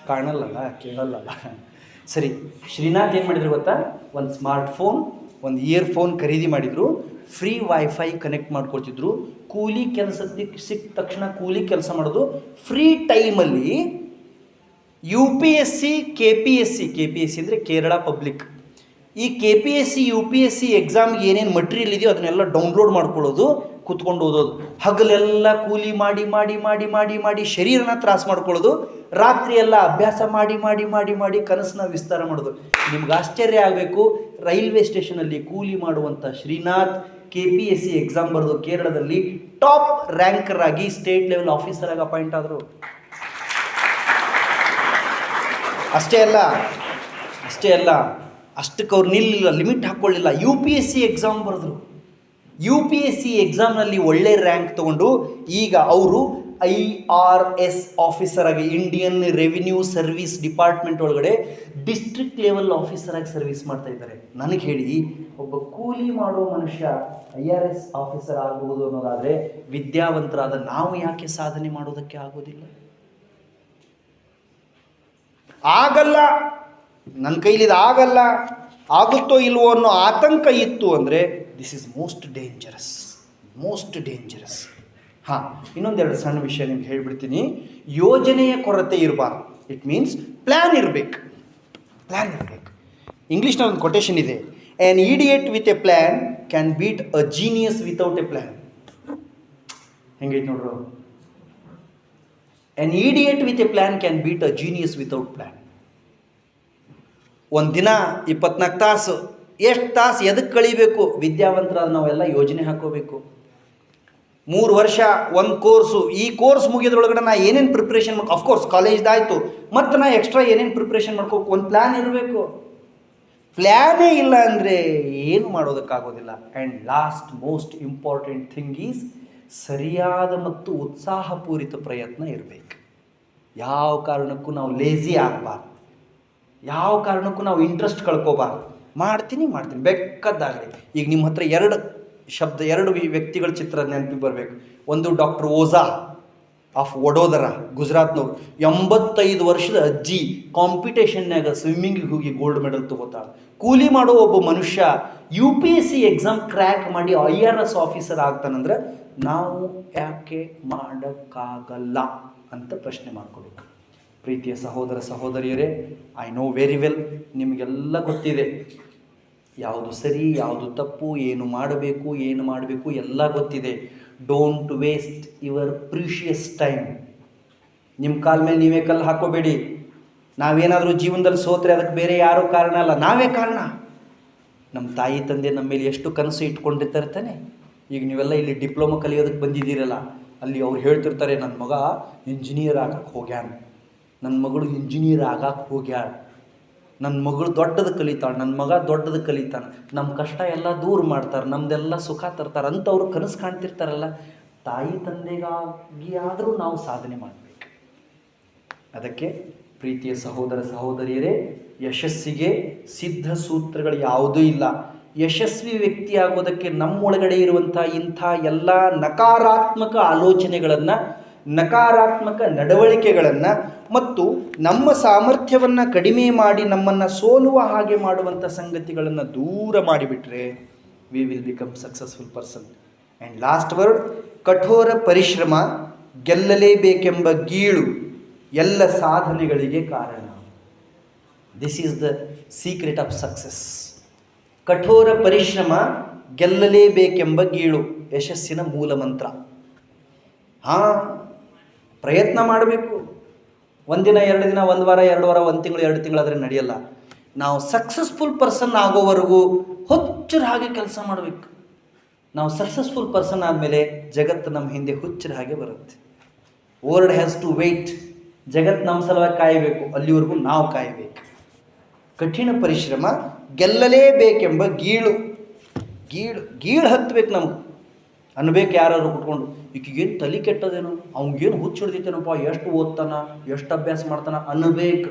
ಕಾಣಲ್ಲಲ್ಲ, ಕೇಳಲ್ಲಲ್ಲ. ಸರಿ, ಶ್ರೀನಾಥ್ ಏನು ಮಾಡಿದ್ರು ಗೊತ್ತಾ? ಒಂದು ಸ್ಮಾರ್ಟ್ ಫೋನ್, ಒಂದು ಇಯರ್ಫೋನ್ ಖರೀದಿ ಮಾಡಿದರು. ಫ್ರೀ ವೈಫೈ ಕನೆಕ್ಟ್ ಮಾಡ್ಕೊಳ್ತಿದ್ರು. ಕೂಲಿ ಕೆಲಸಕ್ಕೆ ಸಿಕ್ಕ ತಕ್ಷಣ ಕೂಲಿ ಕೆಲಸ ಮಾಡೋದು. ಫ್ರೀ ಟೈಮಲ್ಲಿ UPSC KPSC ಅಂದರೆ ಕೇರಳ ಪಬ್ಲಿಕ್, ಈ KPSC UPSC ಎಕ್ಸಾಮ್ಗೆ ಏನೇನು ಮಟೀರಿಯಲ್ ಇದೆಯೋ ಅದನ್ನೆಲ್ಲ ಡೌನ್ಲೋಡ್ ಮಾಡ್ಕೊಳ್ಳೋದು. ಕೂತ್ಕೊಂಡು ಓದೋದು, ಹಗಲೆಲ್ಲ ಕೂಲಿ ಮಾಡಿ ಮಾಡಿ ಮಾಡಿ ಮಾಡಿ ಮಾಡಿ ಶರೀರನ ತ್ರಾಸ ಮಾಡ್ಕೊಳ್ಳೋದು, ರಾತ್ರಿ ಎಲ್ಲ ಅಭ್ಯಾಸ ಮಾಡಿ ಮಾಡಿ ಮಾಡಿ ಮಾಡಿ ಕನಸನ್ನ ವಿಸ್ತಾರ ಮಾಡೋದು. ನಿಮ್ಗೆ ಆಶ್ಚರ್ಯ ಆಗಬೇಕು, ರೈಲ್ವೆ ಸ್ಟೇಷನಲ್ಲಿ ಕೂಲಿ ಮಾಡುವಂಥ ಶ್ರೀನಾಥ್ KPSC ಎಕ್ಸಾಮ್ ಬರೆದು ಕೇರಳದಲ್ಲಿ ಟಾಪ್ ರ್ಯಾಂಕರ್ ಆಗಿ ಸ್ಟೇಟ್ ಲೆವೆಲ್ ಆಫೀಸರ್ ಆಗಿ ಅಪಾಯಿಂಟ್ ಆದರು. ಅಷ್ಟೇ ಅಲ್ಲ ಅಷ್ಟಕ್ಕೆ ಅವ್ರು ನಿಲ್ಲಿಲ್ಲ, ಲಿಮಿಟ್ ಹಾಕ್ಕೊಳ್ಳಿಲ್ಲ. UPSC ಎಕ್ಸಾಮ್ ಬರೆದ್ರು. UPSC ಎಕ್ಸಾಮ್ನಲ್ಲಿ ಒಳ್ಳೆ ರ್ಯಾಂಕ್ ತೊಗೊಂಡು ಈಗ ಅವರು IRS ಆಫೀಸರ್ ಆಗಿ, ಇಂಡಿಯನ್ ರೆವಿನ್ಯೂ ಸರ್ವಿಸ್ ಡಿಪಾರ್ಟ್ಮೆಂಟ್ ಒಳಗಡೆ ಡಿಸ್ಟ್ರಿಕ್ಟ್ ಲೆವೆಲ್ ಆಫೀಸರ್ ಆಗಿ ಸರ್ವಿಸ್ ಮಾಡ್ತಾ ಇದ್ದಾರೆ. ನನಗೆ ಹೇಳಿ, ಒಬ್ಬ ಕೂಲಿ ಮಾಡೋ ಮನುಷ್ಯ IRS ಆಫೀಸರ್ ಆಗ್ಬೋದು ಅನ್ನೋದಾದರೆ ವಿದ್ಯಾವಂತರಾದ ನಾವು ಯಾಕೆ ಸಾಧನೆ ಮಾಡೋದಕ್ಕೆ ಆಗೋದಿಲ್ಲ? ಆಗಲ್ಲ, ನನ್ನ ಕೈಲಿದು ಆಗಲ್ಲ, ಆಗುತ್ತೋ ಇಲ್ವೋ ಅನ್ನೋ ಆತಂಕ ಇತ್ತು ಅಂದರೆ ದಿಸ್ ಈಸ್ ಮೋಸ್ಟ್ ಡೇಂಜರಸ್. ಹಾಂ, ಇನ್ನೊಂದೆರಡು ಸಣ್ಣ ವಿಷಯ ನಿಮ್ಗೆ ಹೇಳಿಬಿಡ್ತೀನಿ. ಯೋಜನೆಯ ಕೊರತೆ ಇರಬಾರ್ದು. ಇಟ್ ಮೀನ್ಸ್ ಪ್ಲ್ಯಾನ್ ಇರಬೇಕು. ಇಂಗ್ಲೀಷ್ನಲ್ಲಿ ಒಂದು ಕೊಟೇಶನ್ ಇದೆ, an idiot with a plan can beat a genius without a plan. ಹೆಂಗೈತೆ ನೋಡ್ರು, an idiot with a plan can beat a genius without plan. ಒಂದು ದಿನ 24 ತಾಸು, ಎಷ್ಟು ತಾಸು ಎದಕ್ಕೆ ಕಳಿಬೇಕು? ವಿದ್ಯಾವಂತರಾದ ನಾವೆಲ್ಲ ಯೋಜನೆ ಹಾಕೋಬೇಕು. 3 ವರ್ಷ ಒಂದು ಕೋರ್ಸು, ಈ ಕೋರ್ಸ್ ಮುಗಿಯೋದ್ರೊಳಗಡೆ ನಾ ಏನೇನು ಪ್ರಿಪ್ರೇಷನ್ ಅಫ್ಕೋರ್ಸ್ ಕಾಲೇಜ್ದಾಯಿತು, ಮತ್ತು ನಾ ಎಕ್ಸ್ಟ್ರಾ ಏನೇನು ಪ್ರಿಪ್ರೇಷನ್ ಮಾಡ್ಕೋಬೇಕು, ಒಂದು ಪ್ಲ್ಯಾನ್ ಇರಬೇಕು. ಪ್ಲ್ಯಾನೇ ಇಲ್ಲ ಅಂದರೆ ಏನು ಮಾಡೋದಕ್ಕಾಗೋದಿಲ್ಲ. And last most important thing is ಸರಿಯಾದ ಮತ್ತು ಉತ್ಸಾಹಪೂರಿತ ಪ್ರಯತ್ನ ಇರಬೇಕು. ಯಾವ ಕಾರಣಕ್ಕೂ ನಾವು ಲೇಜಿ ಆಗಬಾರ್ದು, ಯಾವ ಕಾರಣಕ್ಕೂ ನಾವು ಇಂಟ್ರೆಸ್ಟ್ ಕಳ್ಕೋಬಾರ್ದು. ಮಾಡ್ತೀನಿ ಬೆಕ್ಕದ್ದಾಗಲಿ. ಈಗ ನಿಮ್ಮ ಹತ್ರ ಎರಡು ವ್ಯಕ್ತಿಗಳ ಚಿತ್ರ ನೆನಪಿಗೆ ಬರಬೇಕು. ಒಂದು ಡಾಕ್ಟರ್ ಓಝಾ ಆಫ್ ವಡೋದರ, ಗುಜರಾತ್ನವ್ರು. 85 ವರ್ಷದ ಅಜ್ಜಿ ಕಾಂಪಿಟೇಷನ್ನಾಗ ಸ್ವಿಮ್ಮಿಂಗಿಗೆ ಹೋಗಿ ಗೋಲ್ಡ್ ಮೆಡಲ್ ತಗೋತಾಳೆ. ಕೂಲಿ ಮಾಡೋ ಒಬ್ಬ ಮನುಷ್ಯ UPSC ಎಕ್ಸಾಮ್ ಕ್ರ್ಯಾಕ್ ಮಾಡಿ IRS ಆಫೀಸರ್ ಆಗ್ತಾನಂದ್ರೆ ನಾವು ಯಾಕೆ ಮಾಡೋಕ್ಕಾಗಲ್ಲ ಅಂತ ಪ್ರಶ್ನೆ ಮಾಡ್ಕೋಬೇಕು. ಪ್ರೀತಿಯ ಸಹೋದರ ಸಹೋದರಿಯರೇ, ಐ ನೋ ವೆರಿ ವೆಲ್, ನಿಮಗೆಲ್ಲ ಗೊತ್ತಿದೆ ಯಾವುದು ಸರಿ ಯಾವುದು ತಪ್ಪು, ಏನು ಮಾಡಬೇಕು ಎಲ್ಲ ಗೊತ್ತಿದೆ. Don't waste your precious time. ನಿಮ್ಮ ಕಾಲ ಮೇಲೆ ನೀವೇ ಕಲ್ಲು ಹಾಕೋಬೇಡಿ. ನಾವೇನಾದರೂ ಜೀವನದಲ್ಲಿ ಸೋತ್ರೆ ಅದಕ್ಕೆ ಬೇರೆ ಯಾರೂ ಕಾರಣ ಅಲ್ಲ, ನಾವೇ ಕಾರಣ. ನಮ್ಮ ತಾಯಿ ತಂದೆ ನಮ್ಮ ಮೇಲೆ ಎಷ್ಟು ಕನಸು ಇಟ್ಕೊಂಡಿರ್ತಾರೆ ತಾನೆ. ಈಗ ನೀವೆಲ್ಲ ಇಲ್ಲಿ ಡಿಪ್ಲೊಮಾ ಕಲಿಯೋದಕ್ಕೆ ಬಂದಿದ್ದೀರಲ್ಲ, ಅಲ್ಲಿ ಅವ್ರು ಹೇಳ್ತಿರ್ತಾರೆ, ನನ್ನ ಮಗ ಇಂಜಿನಿಯರ್ ಆಗಕ್ಕೆ ಹೋಗ್ಯಾನ, ನನ್ನ ಮಗಳು ಇಂಜಿನಿಯರ್ ಆಗಕ್ಕೆ ಹೋಗ್ಯಾಳ, ನನ್ನ ಮಗಳು ದೊಡ್ಡದು ಕಲಿತಾಳೆ, ನನ್ನ ಮಗ ದೊಡ್ಡದು ಕಲಿತಾನೆ, ನಮ್ಮ ಕಷ್ಟ ಎಲ್ಲ ದೂರ ಮಾಡ್ತಾರೆ, ನಮ್ಮದೆಲ್ಲ ಸುಖ ತರ್ತಾರೆ ಅಂತ ಅವರು ಕನಸು ಕಾಣ್ತಿರ್ತಾರಲ್ಲ. ತಾಯಿ ತಂದೆಗಾಗಿ ಆದರೂ ನಾವು ಸಾಧನೆ ಮಾಡಬೇಕು. ಅದಕ್ಕೆ ಪ್ರೀತಿಯ ಸಹೋದರ ಸಹೋದರಿಯರೇ, ಯಶಸ್ಸಿಗೆ ಸಿದ್ಧ ಸೂತ್ರಗಳು ಯಾವುದೂ ಇಲ್ಲ. ಯಶಸ್ವಿ ವ್ಯಕ್ತಿಯಾಗೋದಕ್ಕೆ ನಮ್ಮೊಳಗಡೆ ಇರುವಂಥ ಇಂಥ ಎಲ್ಲ ನಕಾರಾತ್ಮಕ ಆಲೋಚನೆಗಳನ್ನು, ನಕಾರಾತ್ಮಕ ನಡವಳಿಕೆಗಳನ್ನು ಮತ್ತು ನಮ್ಮ ಸಾಮರ್ಥ್ಯವನ್ನು ಕಡಿಮೆ ಮಾಡಿ ನಮ್ಮನ್ನು ಸೋಲುವ ಹಾಗೆ ಮಾಡುವಂಥ ಸಂಗತಿಗಳನ್ನು ದೂರ ಮಾಡಿಬಿಟ್ರೆ we will become successful person. And last word, ಕಠೋರ ಪರಿಶ್ರಮ ಗೆಲ್ಲಲೇಬೇಕೆಂಬ ಗೀಳು ಎಲ್ಲ ಸಾಧನೆಗಳಿಗೆ ಕಾರಣ. This is the secret of success. ಕಠೋರ ಪರಿಶ್ರಮ ಗೆಲ್ಲಲೇಬೇಕೆಂಬ ಗೀಳು ಯಶಸ್ಸಿನ ಮೂಲ ಮಂತ್ರ. ಪ್ರಯತ್ನ ಮಾಡಬೇಕು. ಒಂದಿನ 2 ದಿನ, 1 ವಾರ 2 ವಾರ, 1 ತಿಂಗಳು 2 ತಿಂಗಳಾದರೆ ನಡೆಯಲ್ಲ. ನಾವು ಸಕ್ಸಸ್ಫುಲ್ ಪರ್ಸನ್ ಆಗೋವರೆಗೂ ಹುಚ್ಚರ ಹಾಗೆ ಕೆಲಸ ಮಾಡಬೇಕು. ನಾವು ಸಕ್ಸಸ್ಫುಲ್ ಪರ್ಸನ್ ಆದಮೇಲೆ ಜಗತ್ತು ನಮ್ಮ ಹಿಂದೆ ಹುಚ್ಚರ ಹಾಗೆ ಬರುತ್ತೆ. World has to wait. ಜಗತ್ತು ನಮ್ಮ ಸಲುವಾಗಿ ಕಾಯಬೇಕು, ಅಲ್ಲಿವರೆಗೂ ನಾವು ಕಾಯಬೇಕು. ಕಠಿಣ ಪರಿಶ್ರಮ ಗೆಲ್ಲಲೇಬೇಕೆಂಬ ಗೀಳು ಹತ್ತಬೇಕು. ನಮ್ಗೆ ಅನ್ಬೇಕು, ಯಾರು ಕುಟ್ಕೊಂಡು ಈಗೇನು ತಲೆ ಕೆಟ್ಟದೇನು, ಅವ್ನಿಗೇನು ಹುಚ್ಚು ಹಿಡ್ದೈತೇನಪ್ಪ, ಎಷ್ಟು ಓದ್ತಾನ, ಎಷ್ಟು ಅಭ್ಯಾಸ ಮಾಡ್ತಾನ ಅನ್ಬೇಕು.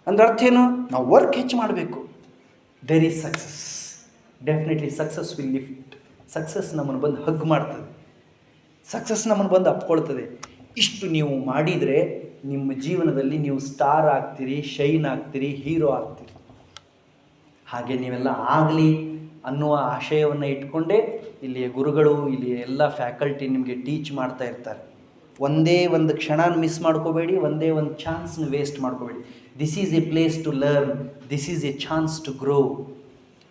ಅಂದ್ರೆ ಅರ್ಥ ಏನು? ನಾವು ವರ್ಕ್ ಹೆಚ್ಚು ಮಾಡಬೇಕು. There is success. Definitely success will lift. Success ನಮ್ಮನ್ನು ಬಂದು ಹಗ್ ಮಾಡ್ತದೆ, ಸಕ್ಸಸ್ ನಮ್ಮನ್ನು ಬಂದು ಅಪ್ಕೊಳ್ತದೆ. ಇಷ್ಟು ನೀವು ಮಾಡಿದರೆ ನಿಮ್ಮ ಜೀವನದಲ್ಲಿ ನೀವು ಸ್ಟಾರ್ ಆಗ್ತೀರಿ, ಶೈನ್ ಆಗ್ತೀರಿ, ಹೀರೋ ಆಗ್ತೀರಿ. ಹಾಗೆ ನೀವೆಲ್ಲ ಆಗಲಿ ಅನ್ನುವ ಆಶಯವನ್ನು ಇಟ್ಕೊಂಡೇ ಇಲ್ಲಿಯ ಗುರುಗಳು, ಇಲ್ಲಿಯ ಎಲ್ಲ ಫ್ಯಾಕಲ್ಟಿ ನಿಮಗೆ ಟೀಚ್ ಮಾಡ್ತಾ ಇರ್ತಾರೆ. ಒಂದೇ ಒಂದು ಕ್ಷಣ ಮಿಸ್ ಮಾಡ್ಕೋಬೇಡಿ, ಒಂದೇ ಒಂದು ಚಾನ್ಸ್ನ ವೇಸ್ಟ್ ಮಾಡ್ಕೋಬೇಡಿ. This is a place to learn, this is a chance to grow.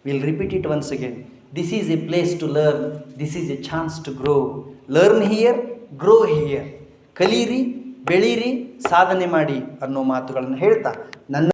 Will repeat it once again. This is a place to learn, this is a chance to grow. Learn here, grow here. ಕಲೀರಿ, ಬೆಳೀರಿ, ಸಾಧನೆ ಮಾಡಿ ಅನ್ನೋ ಮಾತುಗಳನ್ನು ಹೇಳ್ತಾ ನನ್ನ